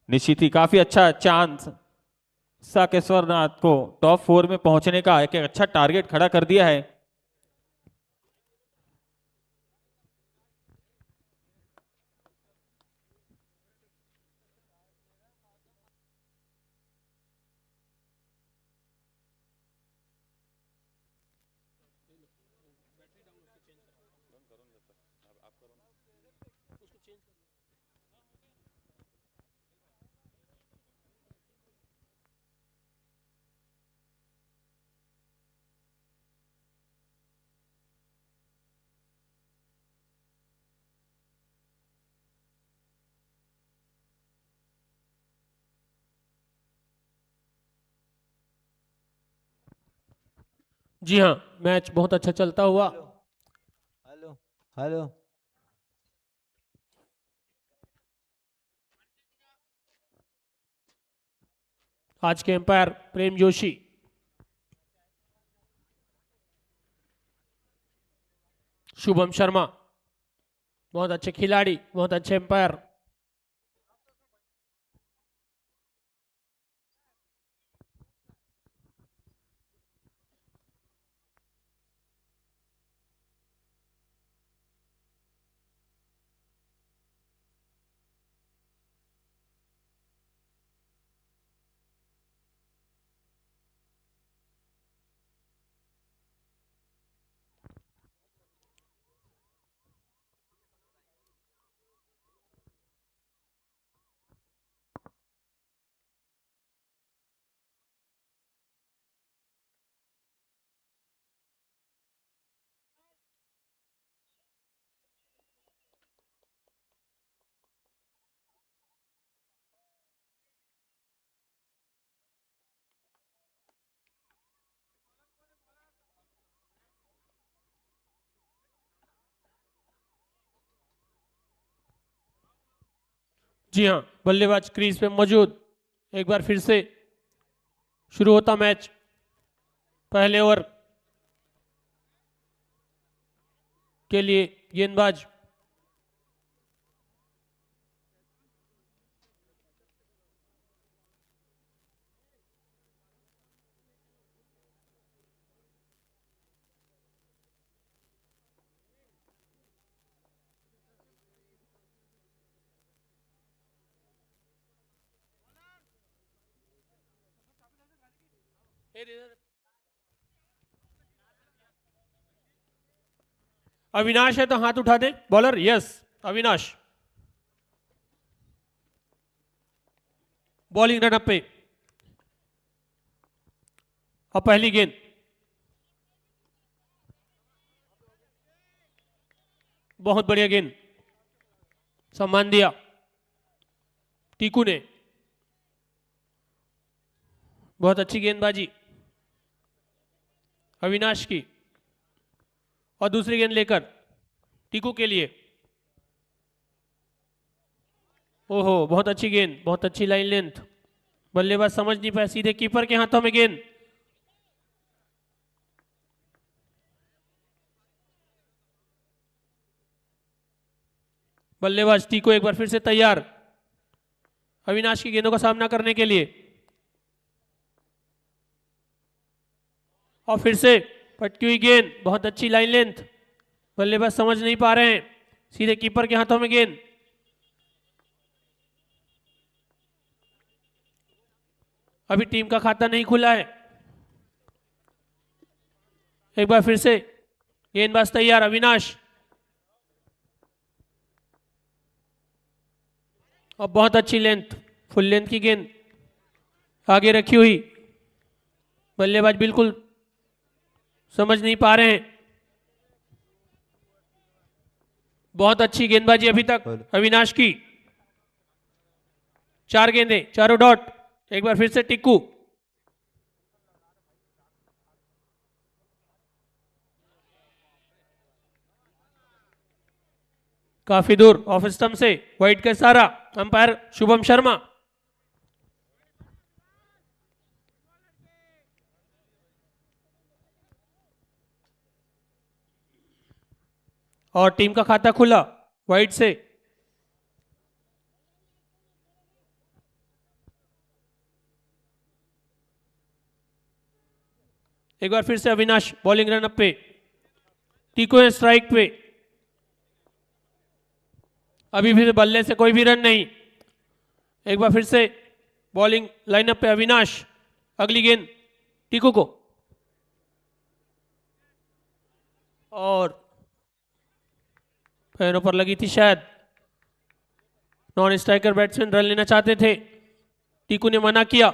निश्चित ही काफी अच्छा चांस साकेश्वर नाथ को टॉप 4 में पहुंचने का एक अच्छा टारगेट खड़ा कर दिया है। जी हाँ, मैच बहुत अच्छा चलता हुआ। Hello hello. आज के एम्पायर प्रेम जोशी, शुभम शर्मा, बहुत अच्छे खिलाड़ी, बहुत अच्छे एम्पायर। जी हाँ, बल्लेबाज क्रीज पे मौजूद। एक बार फिर से शुरू होता मैच। पहले ओवर के लिए गेंदबाज अविनाश है तो हाथ उठा दे। Bowler yes, Avinash. Bowling run up पे। और पहली गेंद, बहुत बढ़िया गेंद, सम्मान दिया टीकू ने। बहुत अच्छी गेंदबाजी अविनाश की। और दूसरी गेंद लेकर टीकू के लिए। ओहो, बहुत अच्छी गेंद, बहुत अच्छी लाइन लेंथ। बल्लेबाज समझ नहीं पाया, सीधे कीपर के हाथों में गेंद। बल्लेबाज टीकू एक बार फिर से तैयार अविनाश की गेंदों का सामना करने के लिए। और फिर से पटकी हुई गेंद, बहुत अच्छी लाइन लेंथ। बल्लेबाज समझ नहीं पा रहे हैं, सीधे कीपर के हाथों में गेंद। अभी टीम का खाता नहीं खुला है। एक बार फिर से गेंदबाज तैयार अविनाश। और बहुत अच्छी लेंथ, फुल लेंथ की गेंद आगे रखी हुई। बल्लेबाज बिल्कुल समझ नहीं पा रहे हैं। बहुत अच्छी गेंदबाजी अभी तक अविनाश की। 4 गेंदें, चारों डॉट। एक बार फिर से टिक्कू। काफी दूर ऑफ स्टंप से वाइड का इशारा, अंपायर शुभम शर्मा। और टीम का खाता खुला वाइड से। एक बार फिर से अविनाश बॉलिंग रन अप पे, टीको है स्ट्राइक पे, अभी भी बल्ले से कोई भी रन नहीं। एक बार फिर से बॉलिंग लाइनअप पे अविनाश, अगली गेंद टीको को, और पैरों पर लगी थी शायद। नॉन स्ट्राइकर बैट्समैन रन लेना चाहते थे, टीकू ने मना किया।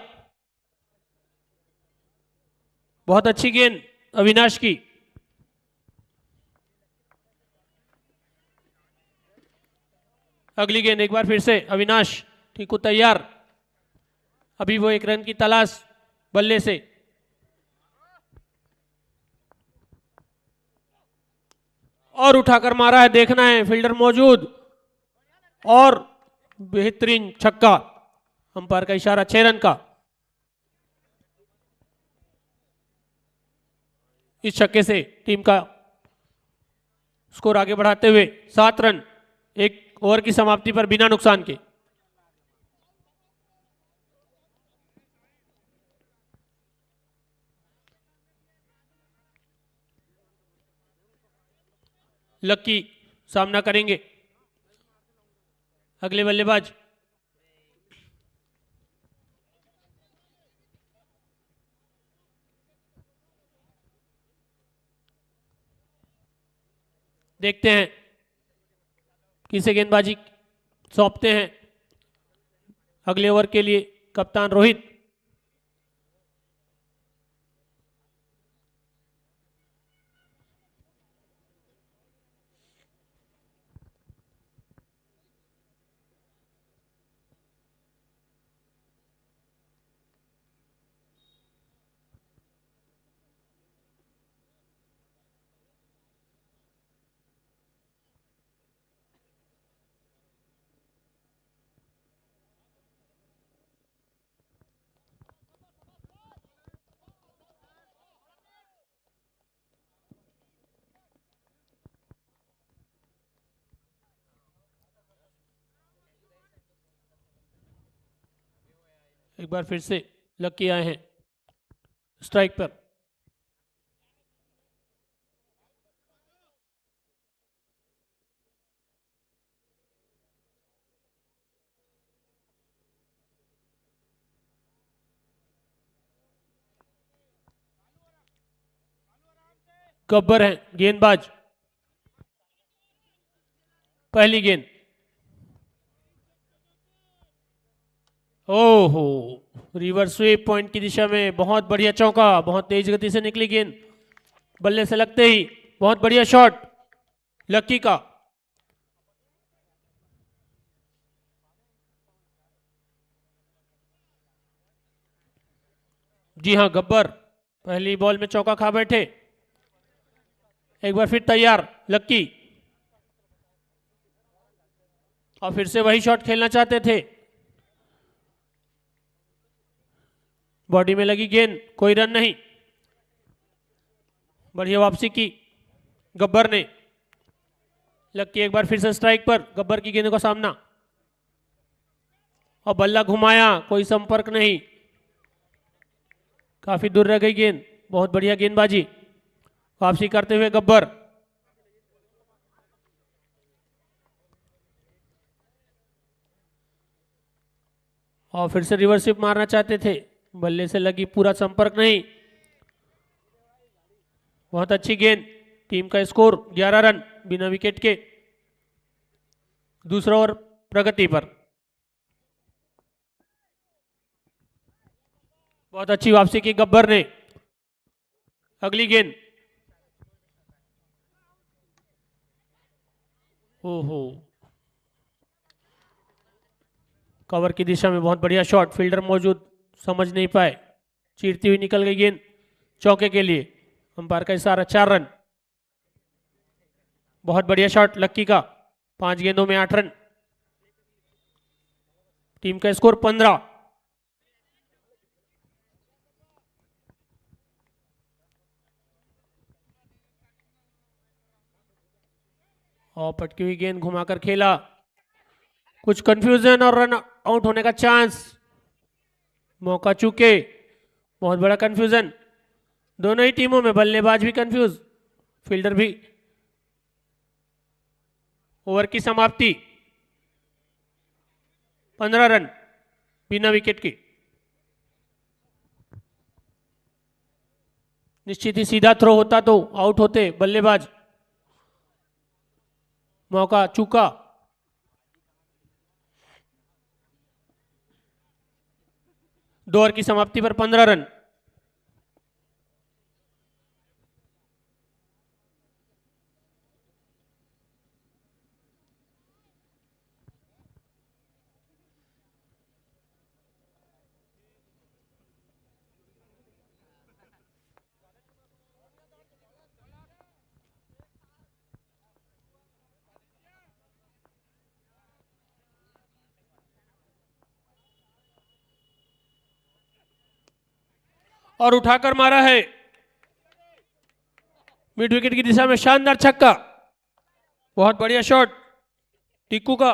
बहुत अच्छी गेंद अविनाश की। अगली गेंद एक बार फिर से अविनाश, टीकू तैयार, अभी वो एक रन की तलाश बल्ले से। और उठाकर मारा है, देखना है फील्डर मौजूद, और बेहतरीन छक्का, अंपायर का इशारा 6 रन का। इस छक्के से टीम का स्कोर आगे बढ़ाते हुए 7 रन, एक ओवर की समाप्ति पर बिना नुकसान के। लक्की सामना करेंगे, अगले बल्लेबाज देखते हैं किसे गेंदबाजी सौंपते हैं। अगले ओवर के लिए कप्तान रोहित। एक बार फिर से लक्की आए हैं स्ट्राइक पर। गब्बर हैं गेंदबाज, पहली गेंद, ओहो, रिवर्स स्वीप पॉइंट की दिशा में, बहुत बढ़िया चौका, बहुत तेज गति से निकली गेंद, बल्ले से लगते ही बहुत बढ़िया शॉट लक्की का। जी हां, गब्बर पहली बॉल में चौका खा बैठे। एक बार फिर तैयार लक्की, और फिर से वही शॉट खेलना चाहते थे, बॉडी में लगी गेंद, कोई रन नहीं। बढ़िया वापसी की गब्बर ने। लक्की एक बार फिर से स्ट्राइक पर, गब्बर की गेंद का सामना, और बल्ला घुमाया, कोई संपर्क नहीं, काफी दूर रह गई गेंद। बहुत बढ़िया गेंदबाजी, वापसी करते हुए गब्बर, और फिर से रिवर्स स्वीप मारना चाहते थे, बल्ले से लगी, पूरा संपर्क नहीं। बहुत अच्छी गेंद, टीम का स्कोर 11 रन बिना विकेट के। दूसरा ओवर प्रगति पर, बहुत अच्छी वापसी की गब्बर ने। अगली गेंद, ओहो, कवर की दिशा में बहुत बढ़िया शॉट, फील्डर मौजूद, समझ नहीं पाए, चीरती हुई निकल गई गेंद चौके के लिए। अंपायर का इशारा 4 रन। बहुत बढ़िया शॉट लक्की का, 5 गेंदों में 8 रन, टीम का स्कोर 15। और पटकी हुई गेंद घुमाकर खेला, कुछ कंफ्यूजन और रन आउट होने का चांस, मौका चूके, बहुत बड़ा कंफ्यूजन। दोनों ही टीमों में बल्लेबाज भी कंफ्यूज, फील्डर भी। ओवर की समाप्ति, 15 रन बिना विकेट के। निश्चित ही सीधा थ्रो होता तो आउट होते बल्लेबाज, मौका चूका। दो ओवर की समाप्ति पर 15 रन। और उठाकर मारा है मिड विकेट की दिशा में, शानदार छक्का, बहुत बढ़िया शॉट टीकू का।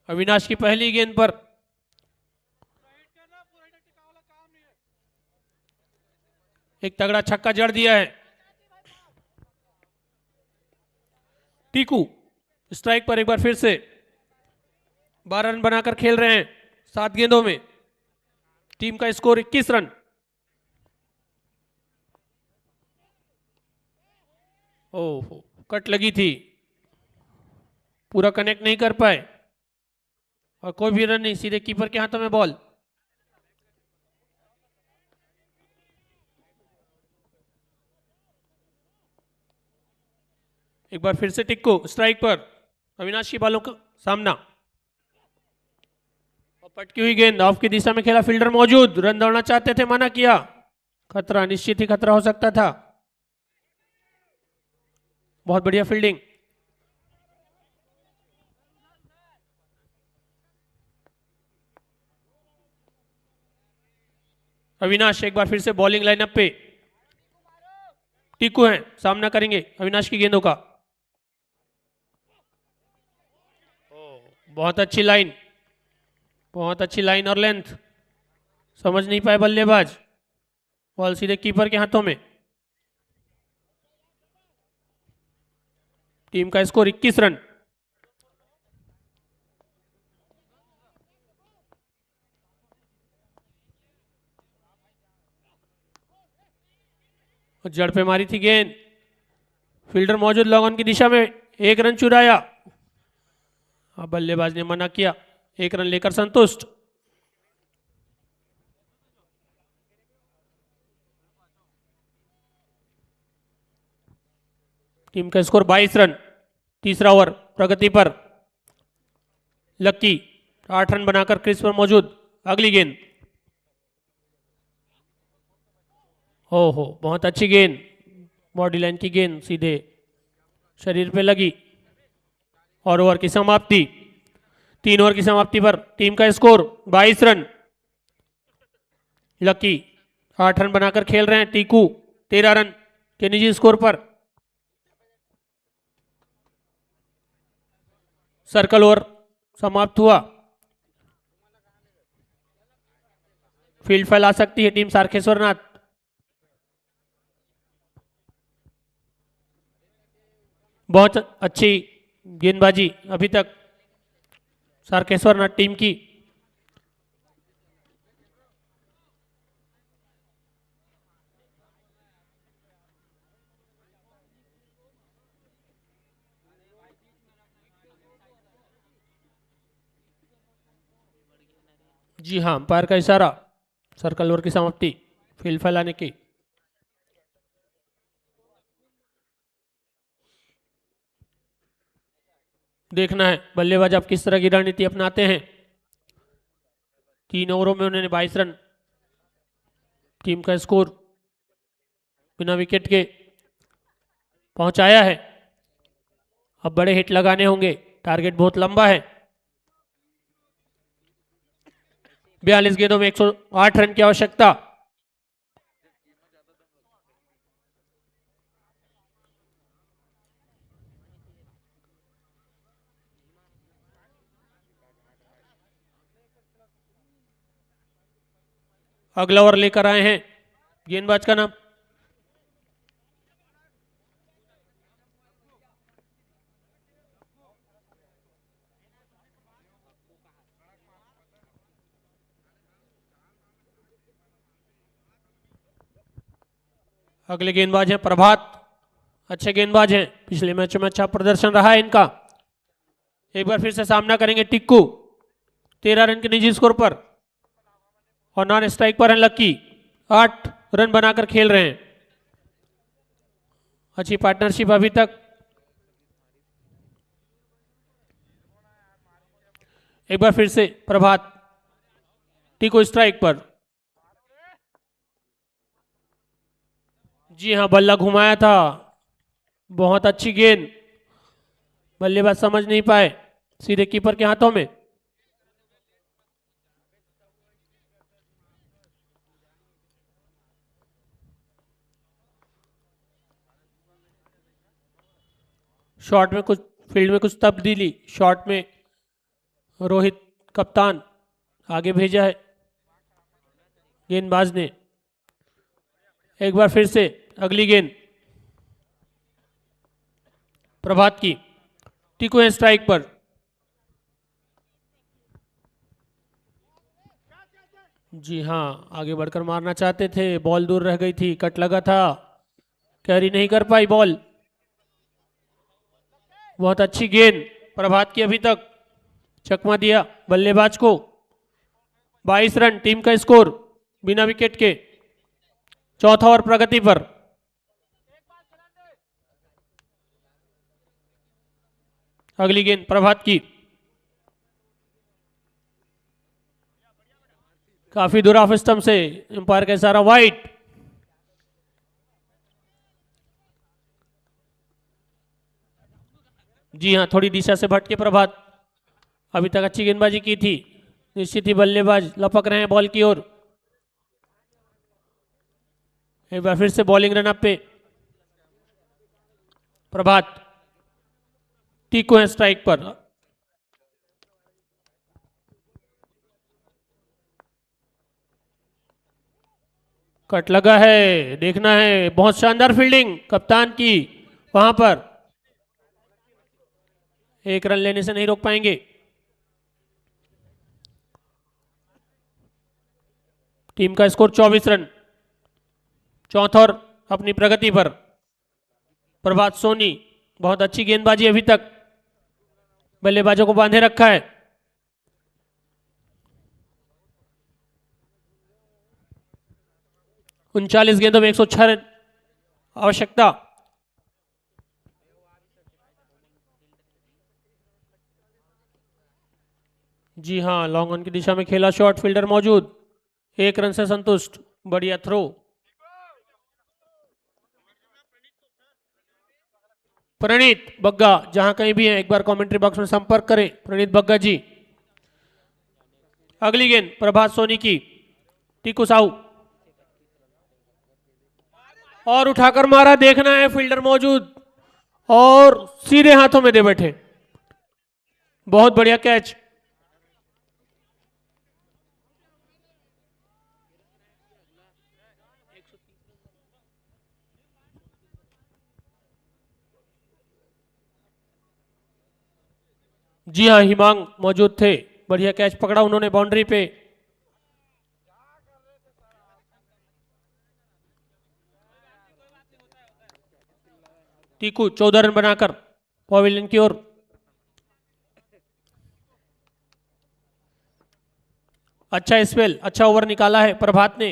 अविनाश की पहली गेंद पर एक तगड़ा छक्का जड़ दिया है। टीकू स्ट्राइक पर एक बार फिर से 12 रन बनाकर खेल रहे हैं 7 गेंदों में। टीम का स्कोर 21 रन। ओहो, कट लगी थी, पूरा कनेक्ट नहीं कर पाए और कोई भी रन नहीं, सीधे कीपर के हाथों में बॉल। एक बार फिर से टिक्को स्ट्राइक पर, अविनाश की बालों का सामना और पटकी हुई गेंद ऑफ की दिशा में खेला, फील्डर मौजूद, रन दौड़ना चाहते थे, मना किया। खतरा, निश्चित ही खतरा हो सकता था। बहुत बढ़िया फील्डिंग। अविनाश एक बार फिर से बॉलिंग लाइनअप पे, टीकू हैं, सामना करेंगे अविनाश की गेंदों का। बहुत अच्छी लाइन, बहुत अच्छी लाइन और लेंथ, समझ नहीं पाए बल्लेबाज, बॉल सीधे कीपर के हाथों में। टीम का स्कोर 21 रन। जड़ पे मारी थी गेंद, फील्डर मौजूद, लॉग ऑन की दिशा में, एक रन चुराया। अब बल्लेबाज ने मना किया, एक रन लेकर संतुष्ट। टीम का स्कोर 22 रन। तीसरा ओवर प्रगति पर, लक्की 8 रन बनाकर क्रीज पर मौजूद। अगली गेंद, ओहो बहुत अच्छी गेंद, बॉडी लाइन की गेंद सीधे शरीर पे लगी। और ओवर की समाप्ति, 3 ओवर की समाप्ति पर टीम का स्कोर 22 रन। लकी 8 रन बनाकर खेल रहे हैं, टीकू 13 रन के निजी स्कोर पर। सर्कल ओवर समाप्त हुआ। फील्ड फैला सकती है टीम सारखेश्वरनाथ। बहुत अच्छी गेंदबाजी अभी तक सारखेश्वरनाथ टीम की। जी हाँ, अंपायर का इशारा, सर्कल ओवर की समाप्ति, फील्ड फैलाने की। देखना है बल्लेबाज आप किस तरह की रणनीति अपनाते हैं। 3 ओवरों में उन्होंने 22 रन, टीम का स्कोर बिना विकेट के पहुंचाया है। अब बड़े हिट लगाने होंगे, टारगेट बहुत लंबा है। 42 गेंदों में 108 रन की आवश्यकता। अगला ओवर लेकर आए हैं गेंदबाज का नाम अगले गेंदबाज हैं प्रभात, अच्छे गेंदबाज हैं, पिछले मैचों में अच्छा प्रदर्शन रहा है इनका। एक बार फिर से सामना करेंगे टिक्कू, 13 रन के निजी स्कोर पर और नॉन स्ट्राइक पर हैं लक्की, 8 रन बनाकर खेल रहे हैं। अच्छी पार्टनरशिप अभी तक। एक बार फिर से प्रभात, टिक्कू स्ट्राइक पर। जी हां, बल्ला घुमाया था, बहुत अच्छी गेंद, बल्लेबाज समझ नहीं पाए, सीधे कीपर के हाथों में। शॉट में कुछ, फील्ड में कुछ तब्दीली, शॉट में रोहित कप्तान आगे भेजा है गेंदबाज ने। एक बार फिर से अगली गेंद प्रभात की, टिक्कू है स्ट्राइक पर। जी हां, आगे बढ़कर मारना चाहते थे, बॉल दूर रह गई थी, कट लगा था, कैरी नहीं कर पाई बॉल। बहुत अच्छी गेंद प्रभात की, अभी तक चकमा दिया बल्लेबाज को। 22 रन टीम का स्कोर बिना विकेट के। चौथा ओवर प्रगति पर। अगली गेंद प्रभात की, काफी दूर ऑफ स्टंप से, अंपायर का इशारा वाइड। जी हां, थोड़ी दिशा से भटके प्रभात, अभी तक अच्छी गेंदबाजी की थी, निश्चित ही बल्लेबाज लपक रहे हैं बॉल की ओर। एक बार फिर से बॉलिंग रन अप पे प्रभात, टिक्कू है स्ट्राइक पर। कट लगा है, देखना है, बहुत शानदार फील्डिंग कप्तान की वहां पर। एक रन लेने से नहीं रोक पाएंगे। टीम का स्कोर 24 रन। चौथा ओवर अपनी प्रगति पर। प्रभात सोनी, बहुत अच्छी गेंदबाजी अभी तक, बल्लेबाजों को बांधे रखा है। उनचालीस गेंदों में 106 रन आवश्यकता। जी हां, लॉन्ग ऑन की दिशा में खेला शॉट, फील्डर मौजूद, 1 रन से संतुष्ट, बढ़िया थ्रो। प्रणीत बग्गा, जहां कहीं भी हैं एक बार कमेंट्री बॉक्स में संपर्क करें प्रणीत बग्गा जी। अगली गेंद प्रभात सोनी की, टिक्कू साहू, और उठाकर मारा, देखना है, फील्डर मौजूद और सीधे हाथों में दे बैठे। बहुत बढ़िया कैच। जी हां, हिमांग मौजूद थे, बढ़िया कैच पकड़ा उन्होंने बाउंड्री पे। टीकू 14 रन बनाकर पवेलियन की ओर। अच्छा स्पेल, अच्छा ओवर निकाला है प्रभात ने,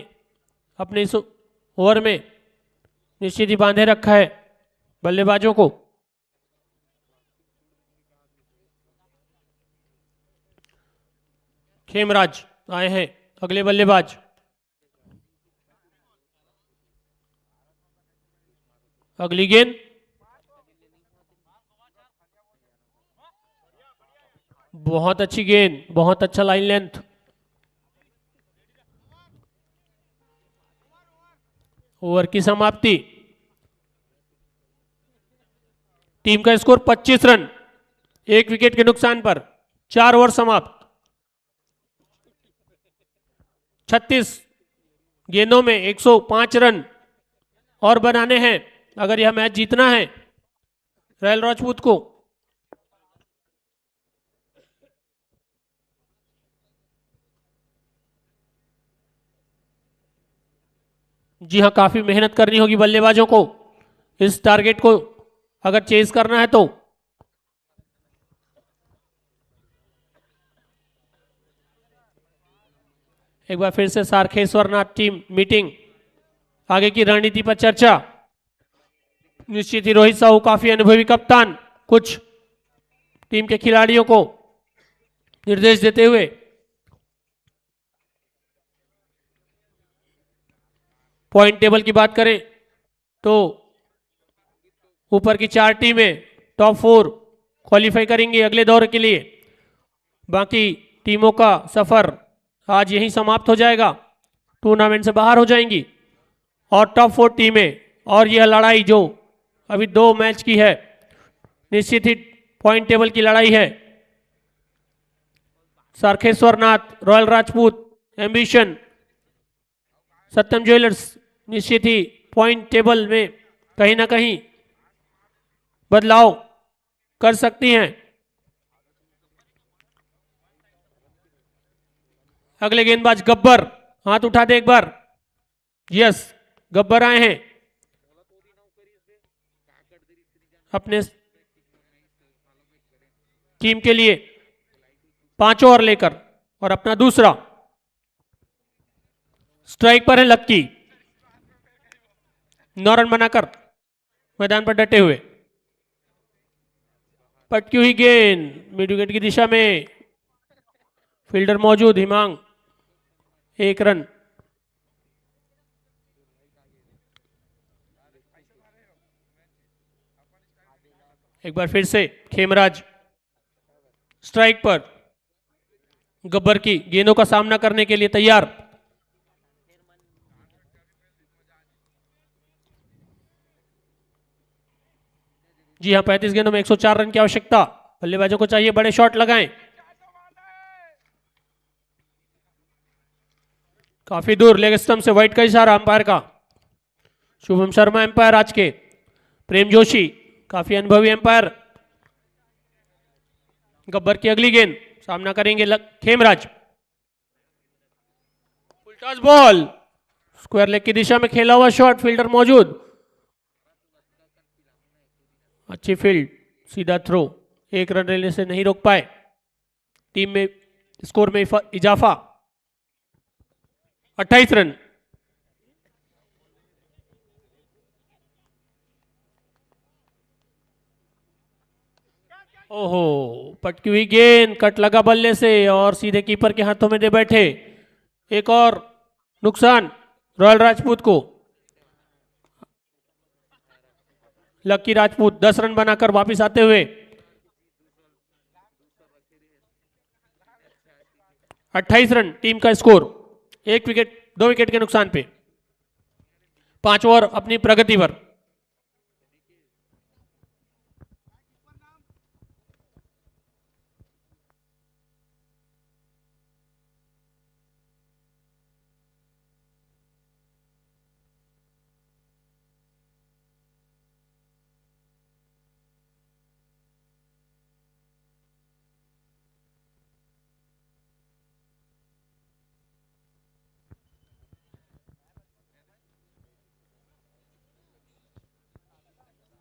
अपने इस ओवर में निश्चित ही बांधे रखा है बल्लेबाजों को। खेमराज आए हैं अगले बल्लेबाज। अगली गेंद, बहुत अच्छी गेंद, बहुत अच्छा लाइन लेंथ। ओवर की समाप्ति। टीम का स्कोर 25 रन, 1 विकेट के नुकसान पर, 4 ओवर समाप्त। 36 गेंदों में 105 रन और बनाने हैं अगर यह मैच जीतना है रॉयल राजपूत को। जी हाँ, काफी मेहनत करनी होगी बल्लेबाजों को इस टारगेट को अगर चेज करना है तो। एक बार फिर से सारखेश्वरनाथ टीम मीटिंग, आगे की रणनीति पर चर्चा। निश्चित ही रोहित साहू काफी अनुभवी कप्तान कुछ टीम के खिलाड़ियों को निर्देश देते हुए। पॉइंट टेबल की बात करें तो ऊपर की 4 टीमें टॉप 4 क्वालिफाई करेंगी अगले दौर के लिए। बाकी टीमों का सफर आज यहीं समाप्त हो जाएगा, टूर्नामेंट से बाहर हो जाएंगी और टॉप 4 टीमें और यह लड़ाई जो अभी 2 मैच की है निश्चित ही पॉइंट टेबल की लड़ाई है। सारखेश्वरनाथ, रॉयल राजपूत, एम्बिशन, सत्यम ज्वेलर्स निश्चित ही पॉइंट टेबल में कहीं ना कहीं बदलाव कर सकती हैं। अगले गेंदबाज गब्बर, हाथ उठा दे एक बार। यस, गब्बर आए हैं अपने टीम के लिए 5 ओवर लेकर और अपना दूसरा। स्ट्राइक पर है लक्की, 9 रन बनाकर मैदान पर डटे हुए। पटकी हुई गेंद मिड विकेट की दिशा में, फील्डर मौजूद हिमांग, 1 रन। एक बार फिर से खेमराज स्ट्राइक पर, गब्बर की गेंदों का सामना करने के लिए तैयार। जी हां, 35 गेंदों में 104 रन की आवश्यकता। बल्लेबाजों को चाहिए बड़े शॉट लगाएं। काफी दूर लेग स्टंप से वाइड का इशारा अंपायर का। शुभम शर्मा अंपायर आज के, प्रेम जोशी काफी अनुभवी अंपायर। गब्बर की अगली गेंद सामना करेंगे Khemraj. Full toss ball, square leg की दिशा में खेला हुआ शॉट, फील्डर मौजूद, अच्छी फील्ड, सीधा थ्रो, 1 रन लेने से नहीं रोक पाए। टीम में स्कोर में इजाफा, 28 रन। ओहो, पटकी हुई गेंद, कट लगा बल्ले से और सीधे कीपर के हाथों में दे बैठे। एक और नुकसान रॉयल राजपूत को। लक्की राजपूत 10 रन बनाकर वापस आते हुए 28 रन टीम का स्कोर, 2 विकेट के नुकसान पे, 5 ओवर अपनी प्रगति पर।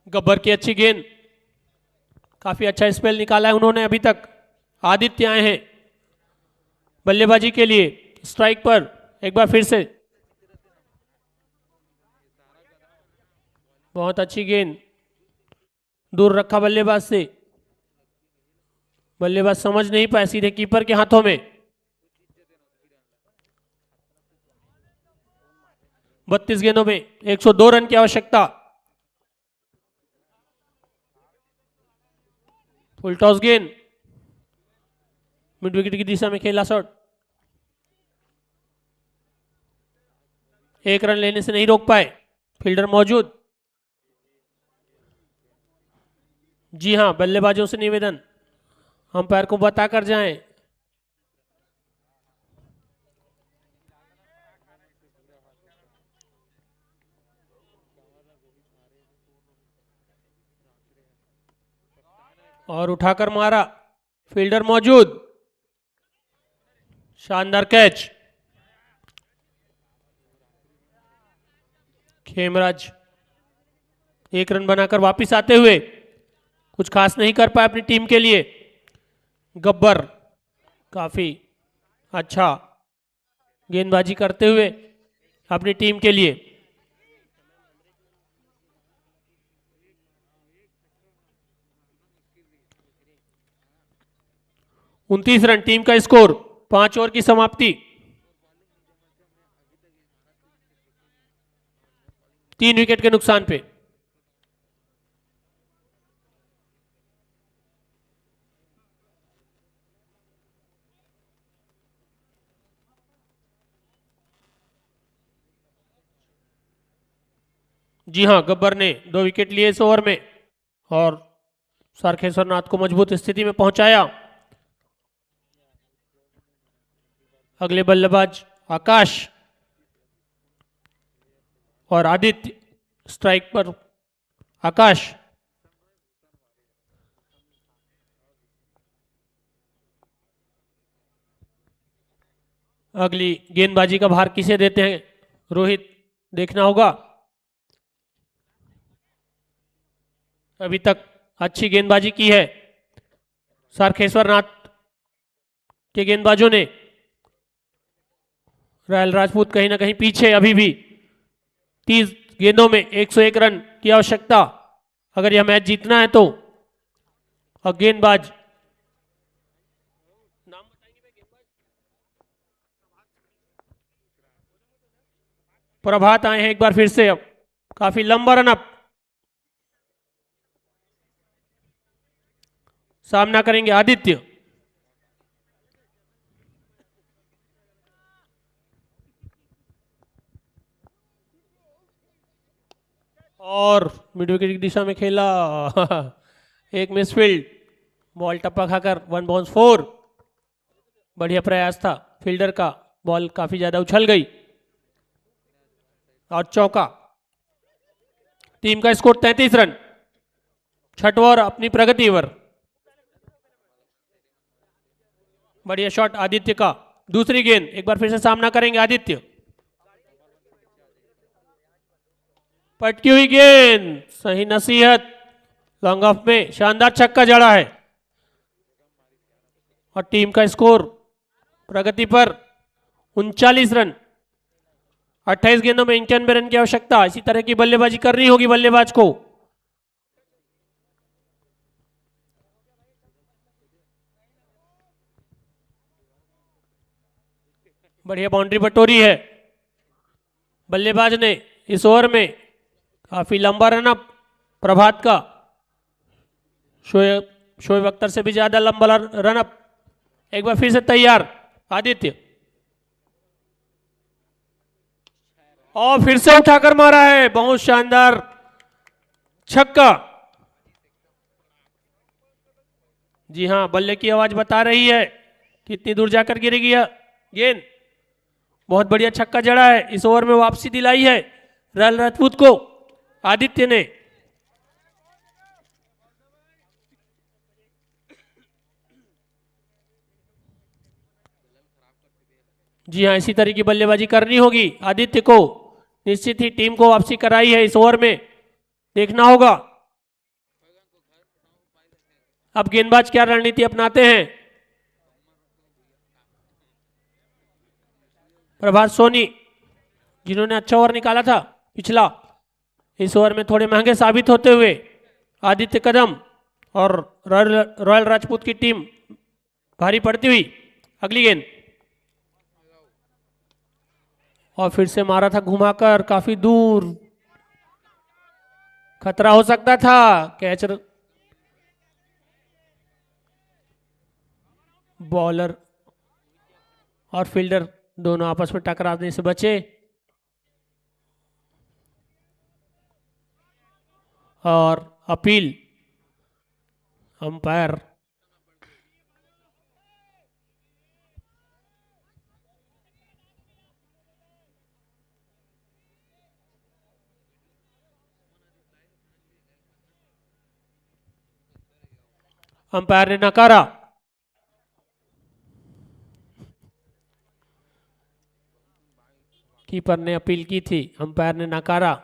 गब्बर की अच्छी गेंद, काफी अच्छा स्पेल निकाला है उन्होंने अभी तक। आदित्य आए हैं बल्लेबाजी के लिए स्ट्राइक पर, एक बार फिर से बहुत अच्छी गेंद, दूर रखा बल्लेबाज से, बल्लेबाज समझ नहीं पाए, सीधे कीपर के हाथों में। 32 गेंदों में 102 रन की आवश्यकता। फुल टॉस गेंद, मिड विकेट की दिशा में खेला शॉट, 1 रन लेने से नहीं रोक पाए, फील्डर मौजूद। जी हां, बल्लेबाजों से निवेदन, अंपायर को बताकर जाएं। और उठाकर मारा, फील्डर मौजूद, शानदार कैच। खेमराज 1 रन बनाकर वापिस आते हुए कुछ खास नहीं कर पाए अपनी टीम के लिए। गब्बर काफी अच्छा गेंदबाजी करते हुए अपनी टीम के लिए। उनतीस रन टीम का स्कोर, 5 ओवर की समाप्ति। 3 विकेट के नुकसान पे। जी हां, गब्बर ने 2 विकेट लिए इस ओवर में और सरखेश्वर नाथ को मजबूत स्थिति में पहुंचाया। अगले बल्लेबाज आकाश और आदित्य स्ट्राइक पर। आकाश अगली गेंदबाजी का भार किसे देते हैं रोहित, देखना होगा। अभी तक अच्छी गेंदबाजी की है सरखेश्वर नाथ के गेंदबाजों ने। रायल राजपूत कहीं ना कहीं पीछे अभी भी। 30 गेंदों में 101 रन की आवश्यकता अगर यह मैच जीतना है तो। और गेंदबाज नाम बताएंगे गेंदबाज? प्रभात आए हैं एक बार फिर से। अब काफी लंबा रन अप, सामना करेंगे आदित्य। और मिड विकेट की दिशा में खेला एक मिसफील्ड, बॉल टप्पा खाकर 1 बाउंस 4। बढ़िया प्रयास था फील्डर का, बॉल काफी ज्यादा उछल गई और चौका। टीम का स्कोर 33 रन, छठवां और अपनी प्रगति पर। बढ़िया शॉट आदित्य का। दूसरी गेंद, एक बार फिर से सामना करेंगे आदित्य। पटकी हुई गेंद, सही नसीहत, लॉन्ग ऑफ में शानदार छक्का जड़ा है और टीम का स्कोर प्रगति पर 39 रन। 28 गेंदों में 91 रन की आवश्यकता। इसी तरह की बल्लेबाजी करनी होगी बल्लेबाज को। बढ़िया बाउंड्री बटोरी है बल्लेबाज ने इस ओवर में। काफी लंबा रन अप प्रभात का, शोएब अख्तर से भी ज्यादा लंबा रन अप। एक बार फिर से तैयार आदित्य, और फिर से उठाकर मारा है, बहुत शानदार छक्का। जी हां, बल्ले की आवाज बता रही है कितनी दूर जाकर गिरेगी यह गेंद। बहुत बढ़िया छक्का जड़ा है, इस ओवर में वापसी दिलाई है रायल राजपूत को आदित्य ने। जी हां, इसी तरह की बल्लेबाजी करनी होगी आदित्य को। निश्चित ही टीम को वापसी कराई है इस ओवर में, देखना होगा अब गेंदबाज क्या रणनीति अपनाते हैं। प्रभात सोनी, जिन्होंने अच्छा ओवर निकाला था पिछला, इस ओवर में थोड़े महंगे साबित होते हुए आदित्य कदम और रॉयल राजपूत की टीम भारी पड़ती हुई। अगली गेंद, और फिर से मारा था घुमाकर काफी दूर, खतरा हो सकता था। कैच, बॉलर और फील्डर दोनों आपस में टकराने से बचे और अपील अंपायर। अंपायर ने नकारा। कीपर ने अपील की थी, अंपायर ने नकारा।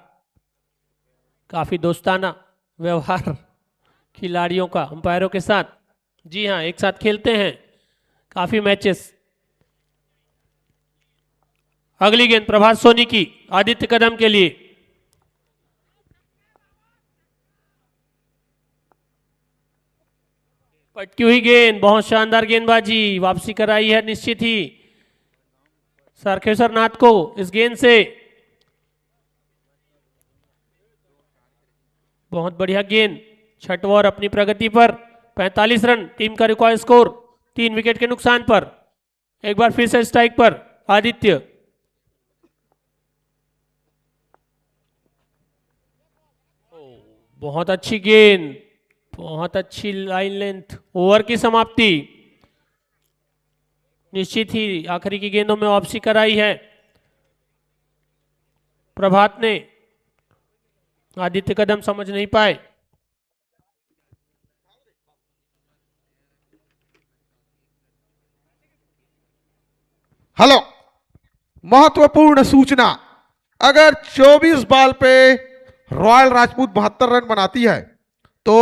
काफी दोस्ताना व्यवहार खिलाड़ियों का अंपायरों के साथ। जी हाँ, एक साथ खेलते हैं काफी मैचेस। अगली गेंद प्रभात सोनी की आदित्य कदम के लिए। पटकी हुई गेंद, बहुत शानदार गेंदबाजी, वापसी कराई है निश्चित ही सरखेश्वर नाथ को इस गेंद से। बहुत बढ़िया गेंद, छठवां ओवर अपनी प्रगति पर। 45 रन टीम का रिकॉर्ड स्कोर 3 विकेट के नुकसान पर। एक बार फिर से स्ट्राइक पर आदित्य। बहुत अच्छी गेंद, बहुत अच्छी लाइन लेंथ। ओवर की समाप्ति। निश्चित ही आखिरी की गेंदों में वापसी कराई है प्रभात ने। आदित्य कदम समझ नहीं पाए। हेलो, महत्वपूर्ण सूचना। अगर 24 बॉल पे रॉयल राजपूत 72 रन बनाती है तो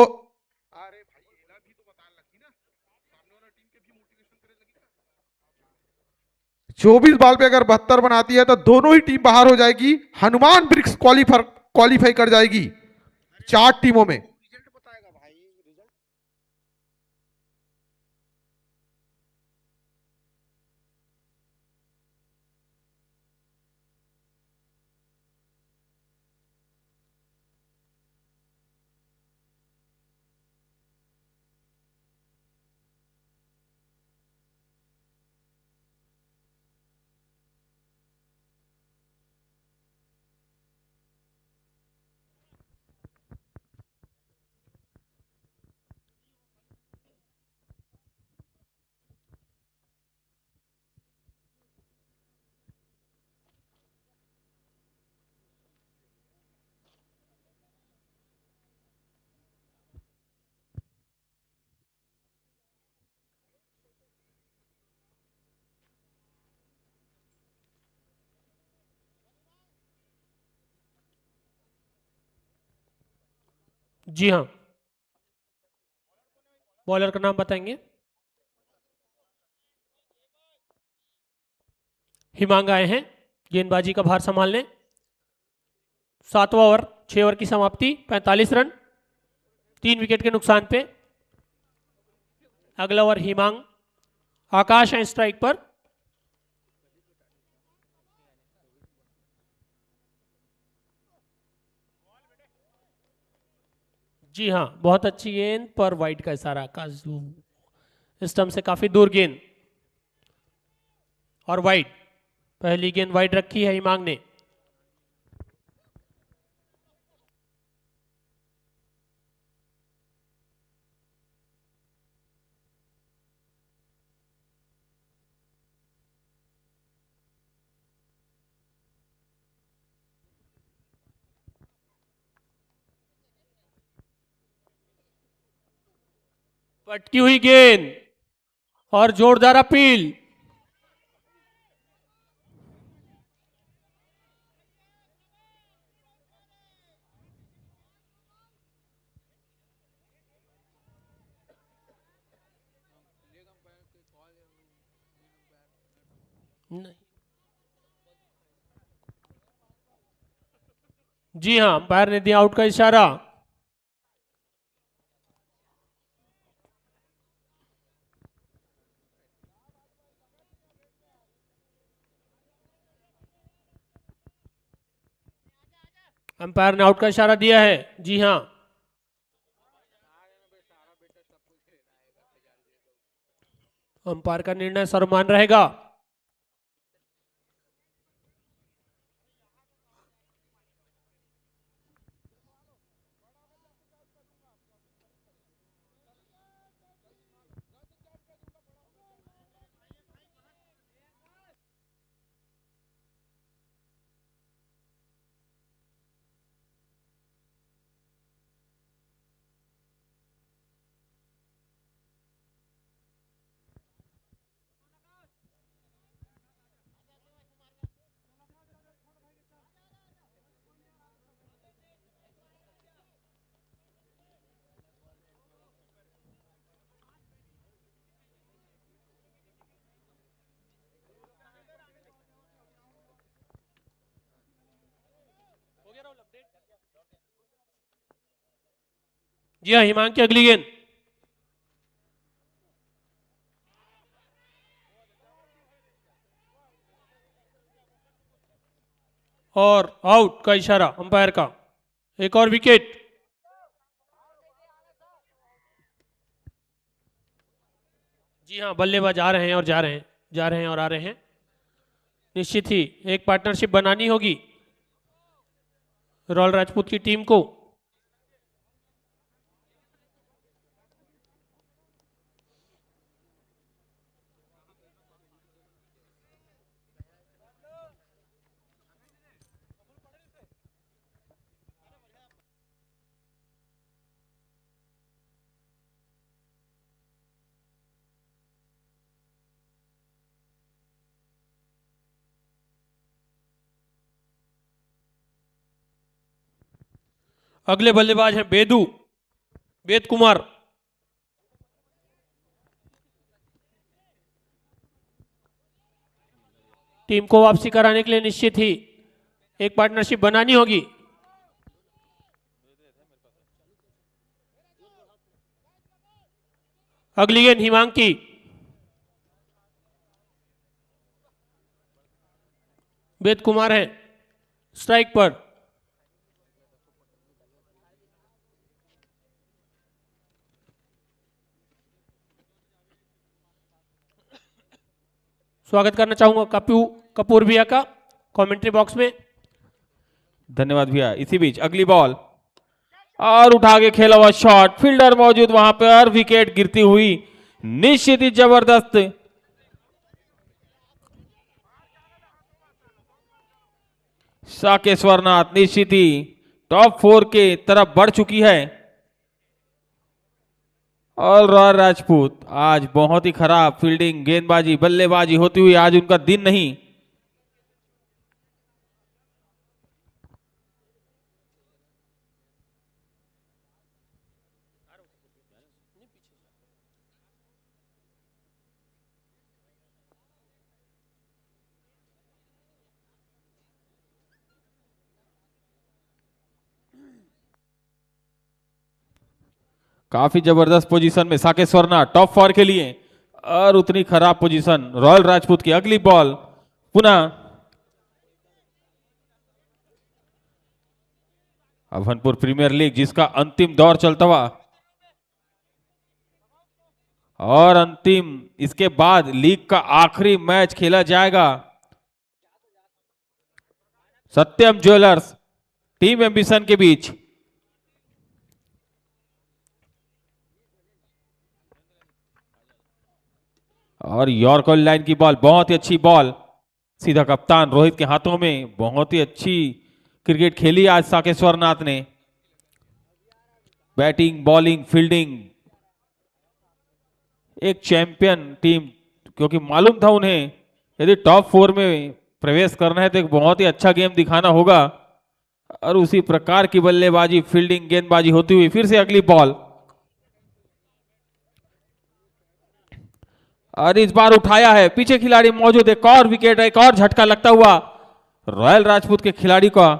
24 बॉल पे अगर 72 बनाती है तो दोनों ही टीम बाहर हो जाएगी। हनुमान ब्रिक्स क्वालिफाई कर जाएगी 4 टीमों में। जी हाँ, बॉलर का नाम बताएंगे। हिमांग आए हैं गेंदबाजी का भार संभालने। 7वां ओवर, 6 ओवर की समाप्ति, 45 रन 3 विकेट के नुकसान पे। अगला ओवर हिमांग, आकाश है स्ट्राइक पर। जी हाँ, बहुत अच्छी गेंद पर वाइड का इशारा। आकाश स्टंप से काफी दूर गेंद और वाइड। पहली गेंद वाइड रखी है हिमांग ने। पटकी हुई गेंद और जोरदार अपील। नहीं। जी हाँ, अंपायर ने दिया आउट का इशारा। अंपायर ने आउट का इशारा दिया है। जी हाँ, अंपायर का निर्णय सर्वमान्य रहेगा। जी हाँ, हिमांक की अगली गेंद और आउट का इशारा अंपायर का। एक और विकेट। जी हाँ, बल्लेबाज आ रहे हैं और जा रहे हैं, जा रहे हैं और आ रहे हैं। निश्चित ही एक पार्टनरशिप बनानी होगी रॉयल राजपूत की टीम को। अगले बल्लेबाज हैं वेद कुमार। टीम को वापसी कराने के लिए निश्चित ही एक पार्टनरशिप बनानी होगी। अगली गेंद हिमांक की। वेद कुमार है स्ट्राइक पर। स्वागत करना चाहूंगा कपूर भैया का कमेंट्री बॉक्स में। धन्यवाद भैया। इसी बीच अगली बॉल और उठा के खेला हुआ शॉट, फील्डर मौजूद वहां पर, विकेट गिरती हुई निश्चित ही जबरदस्त। साकेश्वरनाथ निश्चित ही टॉप 4 के तरफ बढ़ चुकी है और रॉयल राजपूत आज बहुत ही खराब फील्डिंग, गेंदबाजी, बल्लेबाजी होती हुई आज उनका दिन नहीं। काफी जबरदस्त पोजीशन में साकेश्वरनाथ टॉप 4 के लिए और उतनी खराब पोजीशन रॉयल राजपूत की। अगली बॉल पुनः अभनपुर प्रीमियर लीग जिसका अंतिम दौर चलता हुआ और अंतिम इसके बाद लीग का आखिरी मैच खेला जाएगा। सत्यम ज्वेलर्स टीम एम्बिशन के बीच। और यॉर्कर लाइन की बॉल, बहुत ही अच्छी बॉल, सीधा कप्तान रोहित के हाथों में। बहुत ही अच्छी क्रिकेट खेली आज साकेश्वरनाथ ने। बैटिंग, बॉलिंग, फील्डिंग, एक चैंपियन टीम, क्योंकि मालूम था उन्हें यदि टॉप 4 में प्रवेश करना है तो एक बहुत ही अच्छा गेम दिखाना होगा और उसी प्रकार की बल्लेबाजी, फील्डिंग, गेंदबाजी होती हुई फिर से अगली बॉल और इस बार उठाया है, पीछे खिलाड़ी मौजूद, एक और विकेट, एक और झटका लगता हुआ रॉयल राजपूत के खिलाड़ी का।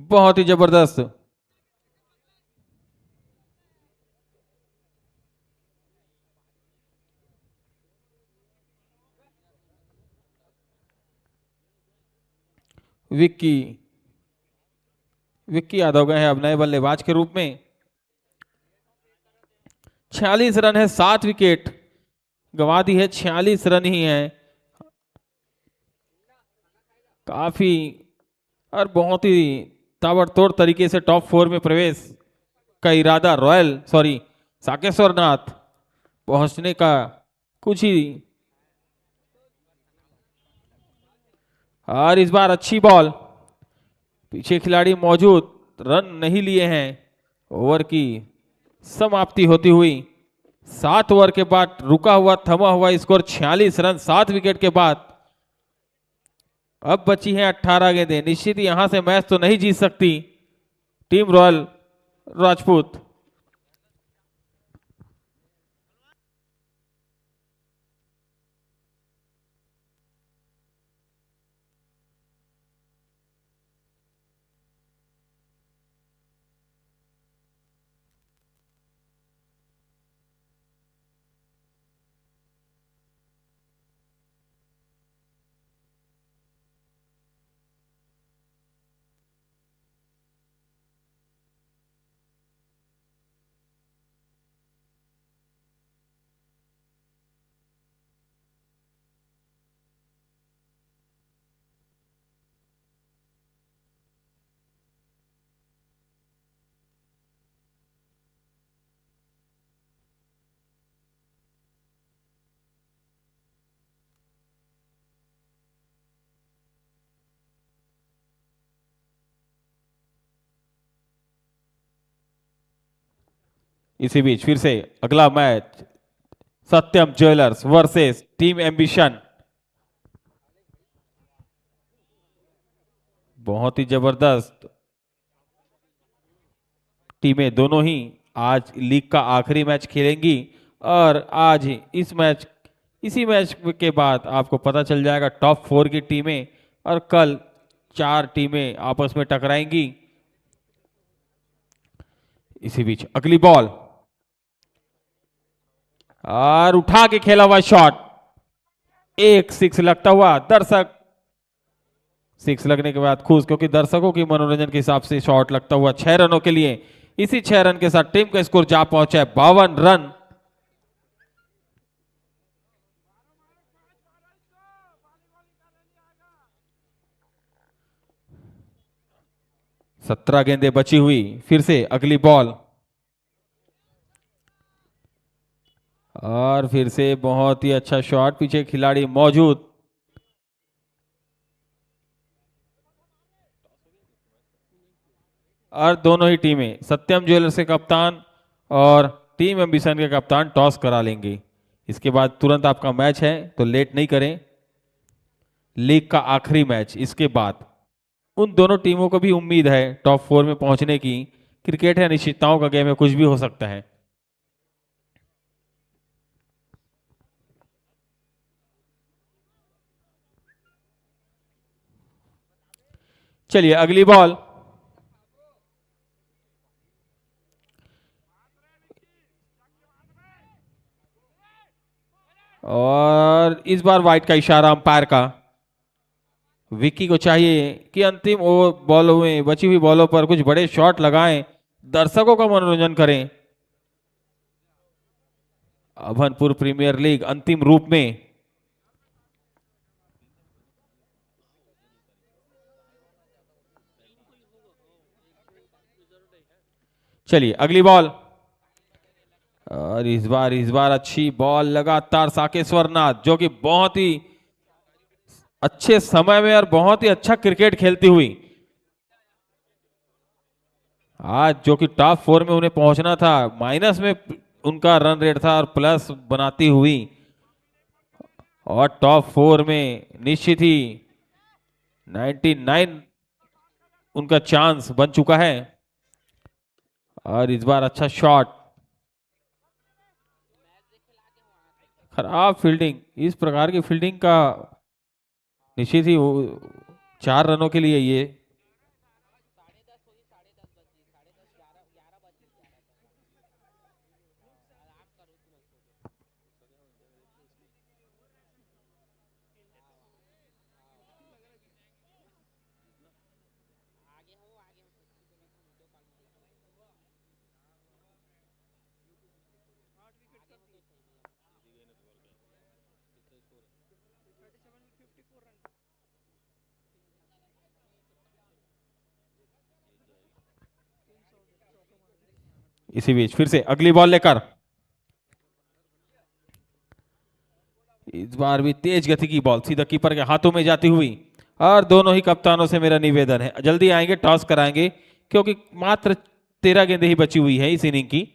बहुत ही जबरदस्त। विक्की यादव गए हैं अब नए बल्लेबाज के रूप में। 46 रन है, 7 विकेट गंवा दी है, 46 रन ही है। काफी और बहुत ही ताबड़तोड़ तरीके से टॉप 4 में प्रवेश का इरादा साकेश्वरनाथ पहुंचने का कुछ ही। और इस बार अच्छी बॉल, पीछे खिलाड़ी मौजूद, रन नहीं लिए हैं। ओवर की समाप्ति होती हुई 7 ओवर के बाद रुका हुआ थमा हुआ स्कोर 46 रन 7 विकेट के बाद। अब बची हैं 18 गेंदें। निश्चित ही यहां से मैच तो नहीं जीत सकती टीम रॉयल राजपूत, इसी बीच फिर से अगला मैच सत्यम ज्वेलर्स वर्सेस टीम एम्बिशन। बहुत ही जबरदस्त टीमें दोनों ही आज लीग का आखिरी मैच खेलेंगी और आज ही इसी मैच के बाद आपको पता चल जाएगा टॉप 4 की टीमें और कल 4 टीमें आपस में टकराएंगी। इसी बीच अगली बॉल और उठा के खेला हुआ शॉट, एक 6 लगता हुआ। दर्शक 6 लगने के बाद खुश, क्योंकि दर्शकों की मनोरंजन के हिसाब से शॉट लगता हुआ 6 रनों के लिए। इसी 6 रन के साथ टीम का स्कोर जा पहुंचा है 52 रन। सत्रह गेंदें बची हुई। फिर से अगली बॉल और फिर से बहुत ही अच्छा शॉट, पीछे खिलाड़ी मौजूद। और दोनों ही टीमें सत्यम ज्वेलर्स के कप्तान और टीम एम्बिशन के कप्तान टॉस करा लेंगे। इसके बाद तुरंत आपका मैच है, तो लेट नहीं करें। लीग का आखिरी मैच, इसके बाद उन दोनों टीमों को भी उम्मीद है टॉप 4 में पहुंचने की। क्रिकेट है, अनिश्चितताओं का गेम है, कुछ भी हो सकता है। चलिए अगली बॉल और इस बार वाइड का इशारा अंपायर का। विक्की को चाहिए कि अंतिम बॉलों में, बची हुई बॉलों पर कुछ बड़े शॉट लगाएं, दर्शकों का मनोरंजन करें। अभनपुर प्रीमियर लीग अंतिम रूप में। चलिए अगली बॉल और इस बार अच्छी बॉल लगातार साकेश्वर नाथ, जो कि बहुत ही अच्छे समय में और बहुत ही अच्छा क्रिकेट खेलती हुई आज, जो कि टॉप 4 में उन्हें पहुंचना था, माइनस में उनका रन रेट था और प्लस बनाती हुई और टॉप 4 में निश्चित ही 99 उनका चांस बन चुका है। और इस बार अच्छा शॉट, खराब फील्डिंग। इस प्रकार की फील्डिंग का निश्चित ही 4 रनों के लिए ये इसी बीच फिर से अगली बॉल लेकर इस बार भी तेज गति की बॉल सीधा कीपर के हाथों में जाती हुई। और दोनों ही कप्तानों से मेरा निवेदन है, जल्दी आएंगे, टॉस कराएंगे, क्योंकि मात्र 13 गेंदें ही बची हुई है इस इनिंग की।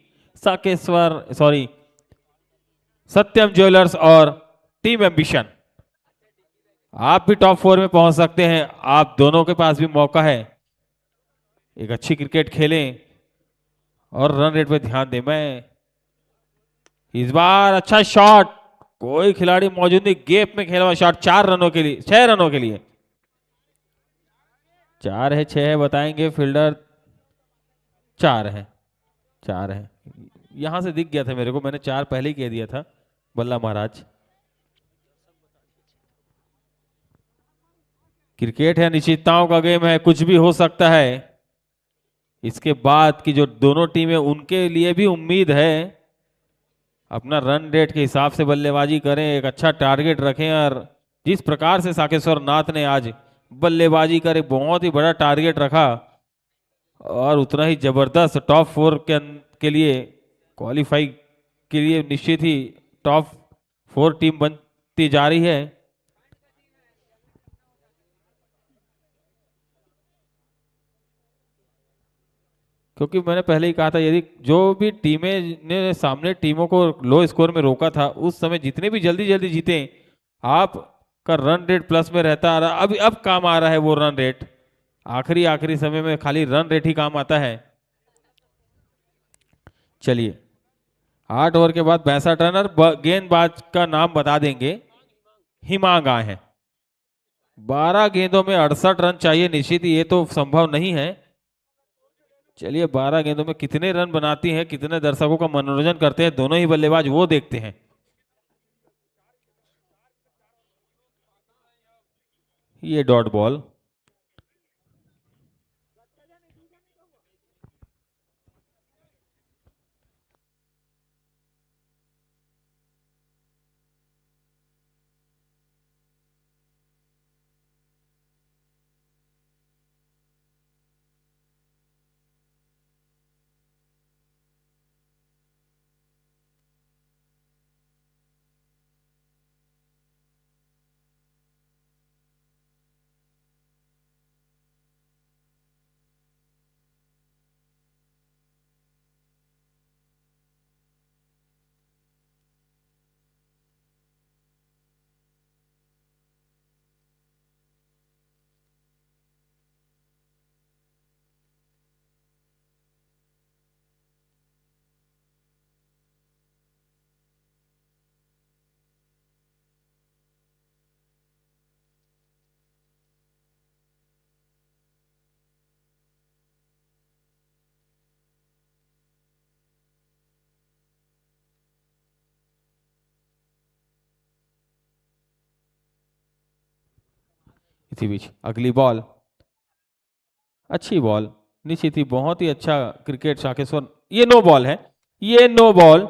सत्यम ज्वेलर्स और टीम एम्बिशन, आप भी टॉप 4 में पहुंच सकते हैं। आप दोनों के पास भी मौका है, एक अच्छी क्रिकेट खेलें और रन रेट पे ध्यान दें। मैं इस बार अच्छा शॉट, कोई खिलाड़ी मौजूद नहीं, गैप में खेला हुआ शॉट, 4 रनों के लिए, 6 रनों के लिए। 4 है 6 है बताएंगे फील्डर, 4 है, 4 है। यहां से दिख गया था मेरे को, मैंने 4 पहले ही कह दिया था बल्ला महाराज। क्रिकेट है, अनिश्चितताओं का गेम है, कुछ भी हो सकता है। इसके बाद की जो दोनों टीमें, उनके लिए भी उम्मीद है अपना रन रेट के हिसाब से बल्लेबाजी करें, एक अच्छा टारगेट रखें। और जिस प्रकार से साकेश्वर नाथ ने आज बल्लेबाजी कर एक बहुत ही बड़ा टारगेट रखा और उतना ही जबरदस्त टॉप 4 के लिए क्वालिफाई के लिए निश्चित ही टॉप 4 टीम बनती जा रही है। क्योंकि मैंने पहले ही कहा था यदि जो भी टीमें ने सामने टीमों को लो स्कोर में रोका था उस समय जितने भी जल्दी जल्दी जीते आपका रन रेट प्लस में रहता आ रहा। अब काम आ रहा है वो रन रेट। आखिरी आखिरी समय में खाली रन रेट ही काम आता है। चलिए 8 ओवर के बाद 62 रन और गेंदबाज का नाम बता देंगे, हिमांग आए हैं। 12 गेंदों में 68 रन चाहिए निश्चित ही, ये तो संभव नहीं है। चलिए 12 गेंदों में कितने रन बनाती हैं, कितने दर्शकों का मनोरंजन करते हैं दोनों ही बल्लेबाज, वो देखते हैं। ये डॉट बॉल, इसी बीच अगली बॉल, अच्छी बॉल निश्चित ही, बहुत ही अच्छा क्रिकेट शाकेश्वर। ये नो बॉल है, ये नो बॉल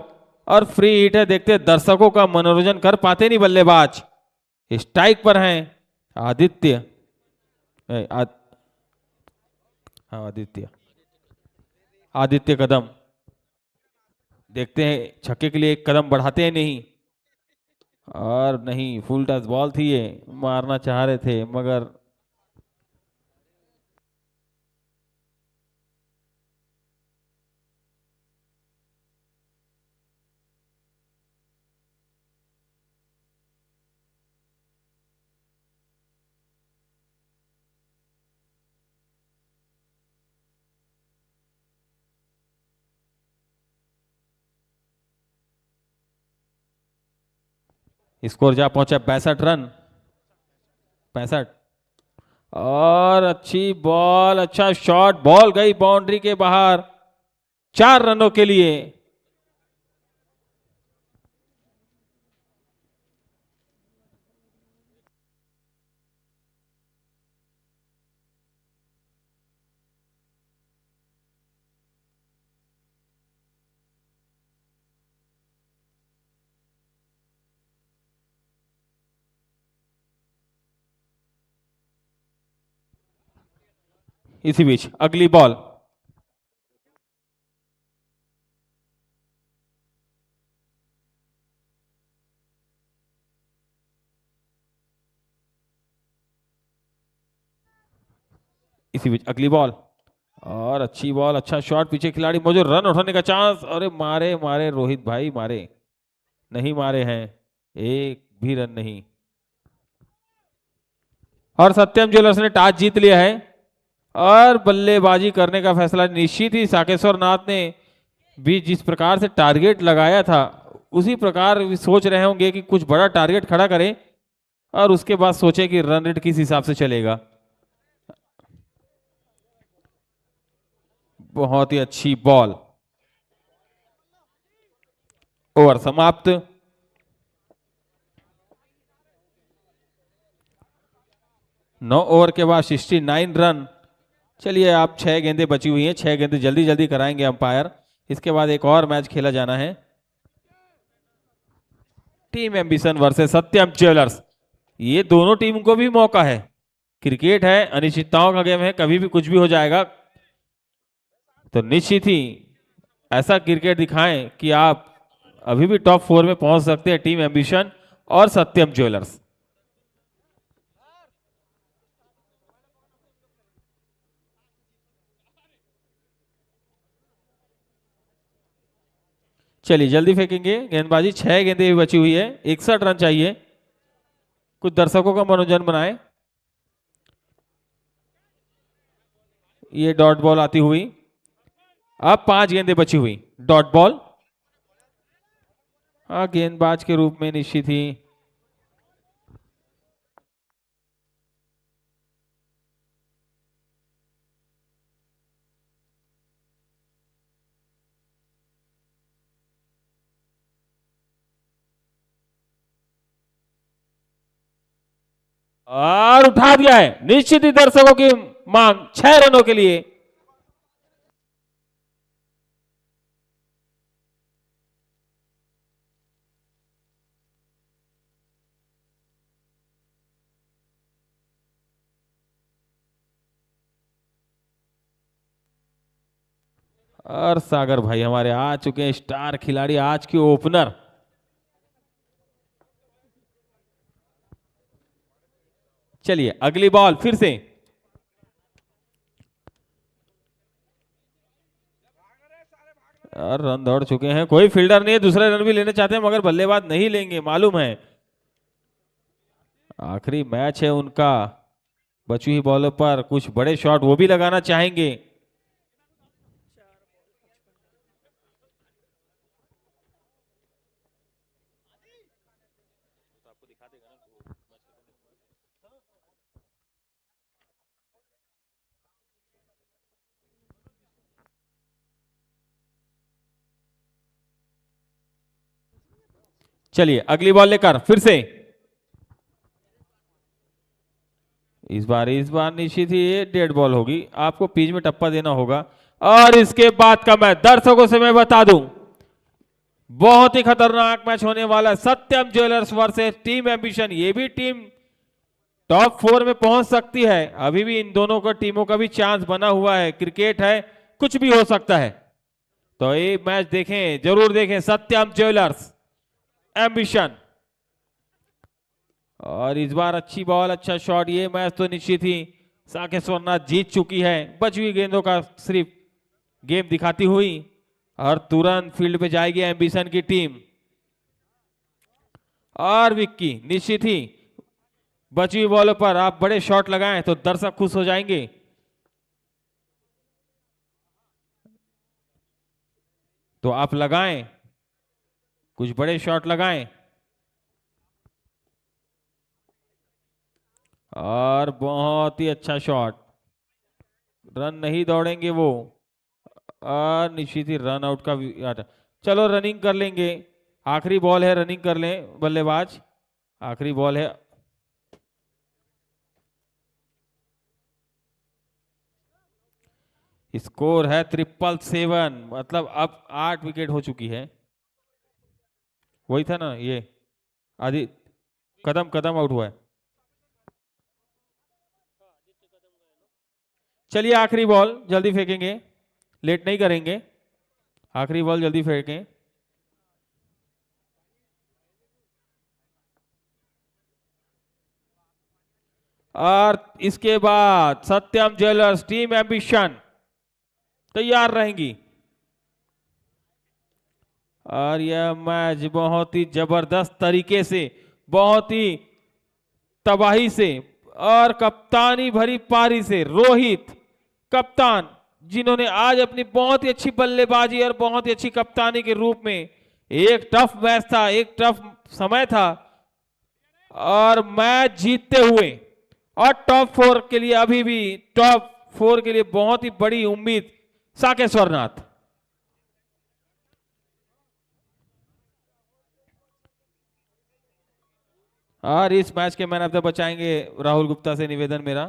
और फ्री हिट है। देखते हैं दर्शकों का मनोरंजन कर पाते नहीं बल्लेबाज। स्ट्राइक पर हैं आदित्य, हाँ आदित्य कदम। देखते हैं छक्के के लिए एक कदम बढ़ाते हैं नहीं, और नहीं, फुल टच बॉल थी, ये मारना चाह रहे थे मगर स्कोर जा पहुंचा 62 रन, 65। और अच्छी बॉल, अच्छा शॉट, बॉल गई बाउंड्री के बाहर 4 रनों के लिए। इसी बीच अगली बॉल, इसी बीच अगली बॉल और अच्छी बॉल, अच्छा शॉट, पीछे खिलाड़ी मौजूद, रन उठाने का चांस। अरे मारे मारे रोहित भाई, मारे नहीं, मारे हैं, एक भी रन नहीं। और सत्यम ज्वेलर्स ने टॉस जीत लिया है और बल्लेबाजी करने का फैसला निश्चित ही साकेश्वर नाथ ने भी जिस प्रकार से टारगेट लगाया था उसी प्रकार भी सोच रहे होंगे कि कुछ बड़ा टारगेट खड़ा करें और उसके बाद सोचें कि रन रेट किस हिसाब से चलेगा। बहुत ही अच्छी बॉल, ओवर समाप्त। नौ ओवर के बाद 69 रन। चलिए आप 6 गेंदें बची हुई हैं, 6 गेंदें जल्दी जल्दी कराएंगे अंपायर। इसके बाद एक और मैच खेला जाना है, टीम एम्बिशन वर्सेस सत्यम ज्वेलर्स। ये दोनों टीम को भी मौका है, क्रिकेट है, अनिश्चितताओं का गेम है, कभी भी कुछ भी हो जाएगा। तो निश्चित ही ऐसा क्रिकेट दिखाएं कि आप अभी भी टॉप 4 में पहुंच सकते हैं, टीम एम्बिशन और सत्यम ज्वेलर्स। चलिए जल्दी फेंकेंगे गेंदबाजी, 6 गेंदें भी बची हुई है, 61 रन चाहिए। कुछ दर्शकों का मनोरंजन बनाए। ये डॉट बॉल आती हुई, अब 5 गेंदें बची हुई, डॉट बॉल। हाँ, गेंदबाज के रूप में निश्चित ही और उठा दिया है, निश्चित ही दर्शकों की मांग 6 रनों के लिए। और सागर भाई हमारे आ चुके हैं, स्टार खिलाड़ी, आज की ओपनर। चलिए अगली बॉल फिर से। और रन दौड़ चुके हैं, कोई फील्डर नहीं है, दूसरे रन भी लेने चाहते हैं मगर बल्लेबाज नहीं लेंगे, मालूम है आखिरी मैच है उनका। बची हुई बॉलों पर कुछ बड़े शॉट वो भी लगाना चाहेंगे। चलिए अगली बॉल लेकर फिर से। इस बार निश्चित ही ये डेड बॉल होगी, आपको पिच में टप्पा देना होगा। और इसके बाद का मैच दर्शकों से मैं बता दूं, बहुत ही खतरनाक मैच होने वाला है। सत्यम ज्वेलर्स वर्सेस टीम एम्बिशन। ये भी टीम टॉप 4 में पहुंच सकती है, अभी भी इन दोनों का टीमों का भी चांस बना हुआ है, क्रिकेट है, कुछ भी हो सकता है। तो ये मैच देखें, जरूर देखें, सत्यम ज्वेलर्स एम्बिशन। और इस बार अच्छी बॉल, अच्छा शॉट। ये मैच तो निश्चित ही साकेश्वरनाथ जीत चुकी है, बची हुई गेंदों का सिर्फ गेम दिखाती हुई। और तुरंत फील्ड पे जाएगी एम्बिशन की टीम। और विक्की निश्चित ही बची हुई बॉलों पर आप बड़े शॉट लगाएं तो दर्शक खुश हो जाएंगे। तो आप लगाएं, कुछ बड़े शॉट लगाएं। और बहुत ही अच्छा शॉट, रन नहीं दौड़ेंगे वो। और निश्चित ही रन आउट का चलो रनिंग कर लेंगे, आखिरी बॉल है, रनिंग कर लें बल्लेबाज, आखिरी बॉल है। स्कोर है 777, मतलब अब 8 विकेट हो चुकी है। वही था ना ये, आदि कदम कदम आउट हुआ है। चलिए आखिरी बॉल जल्दी फेंकेंगे, लेट नहीं करेंगे, आखिरी बॉल जल्दी फेंकें। और इसके बाद सत्यम ज्वेलर्स टीम एम्बिशन तैयार रहेंगी। और यह मैच बहुत ही जबरदस्त तरीके से, बहुत ही तबाही से और कप्तानी भरी पारी से रोहित कप्तान, जिन्होंने आज अपनी बहुत ही अच्छी बल्लेबाजी और बहुत ही अच्छी कप्तानी के रूप में, एक टफ मैच था, एक टफ समय था, और मैच जीतते हुए और टॉप 4 के लिए, अभी भी टॉप 4 के लिए बहुत ही बड़ी उम्मीद साकेश्वरनाथ। और इस मैच के मैन ऑफ द बचाएंगे राहुल गुप्ता से निवेदन मेरा।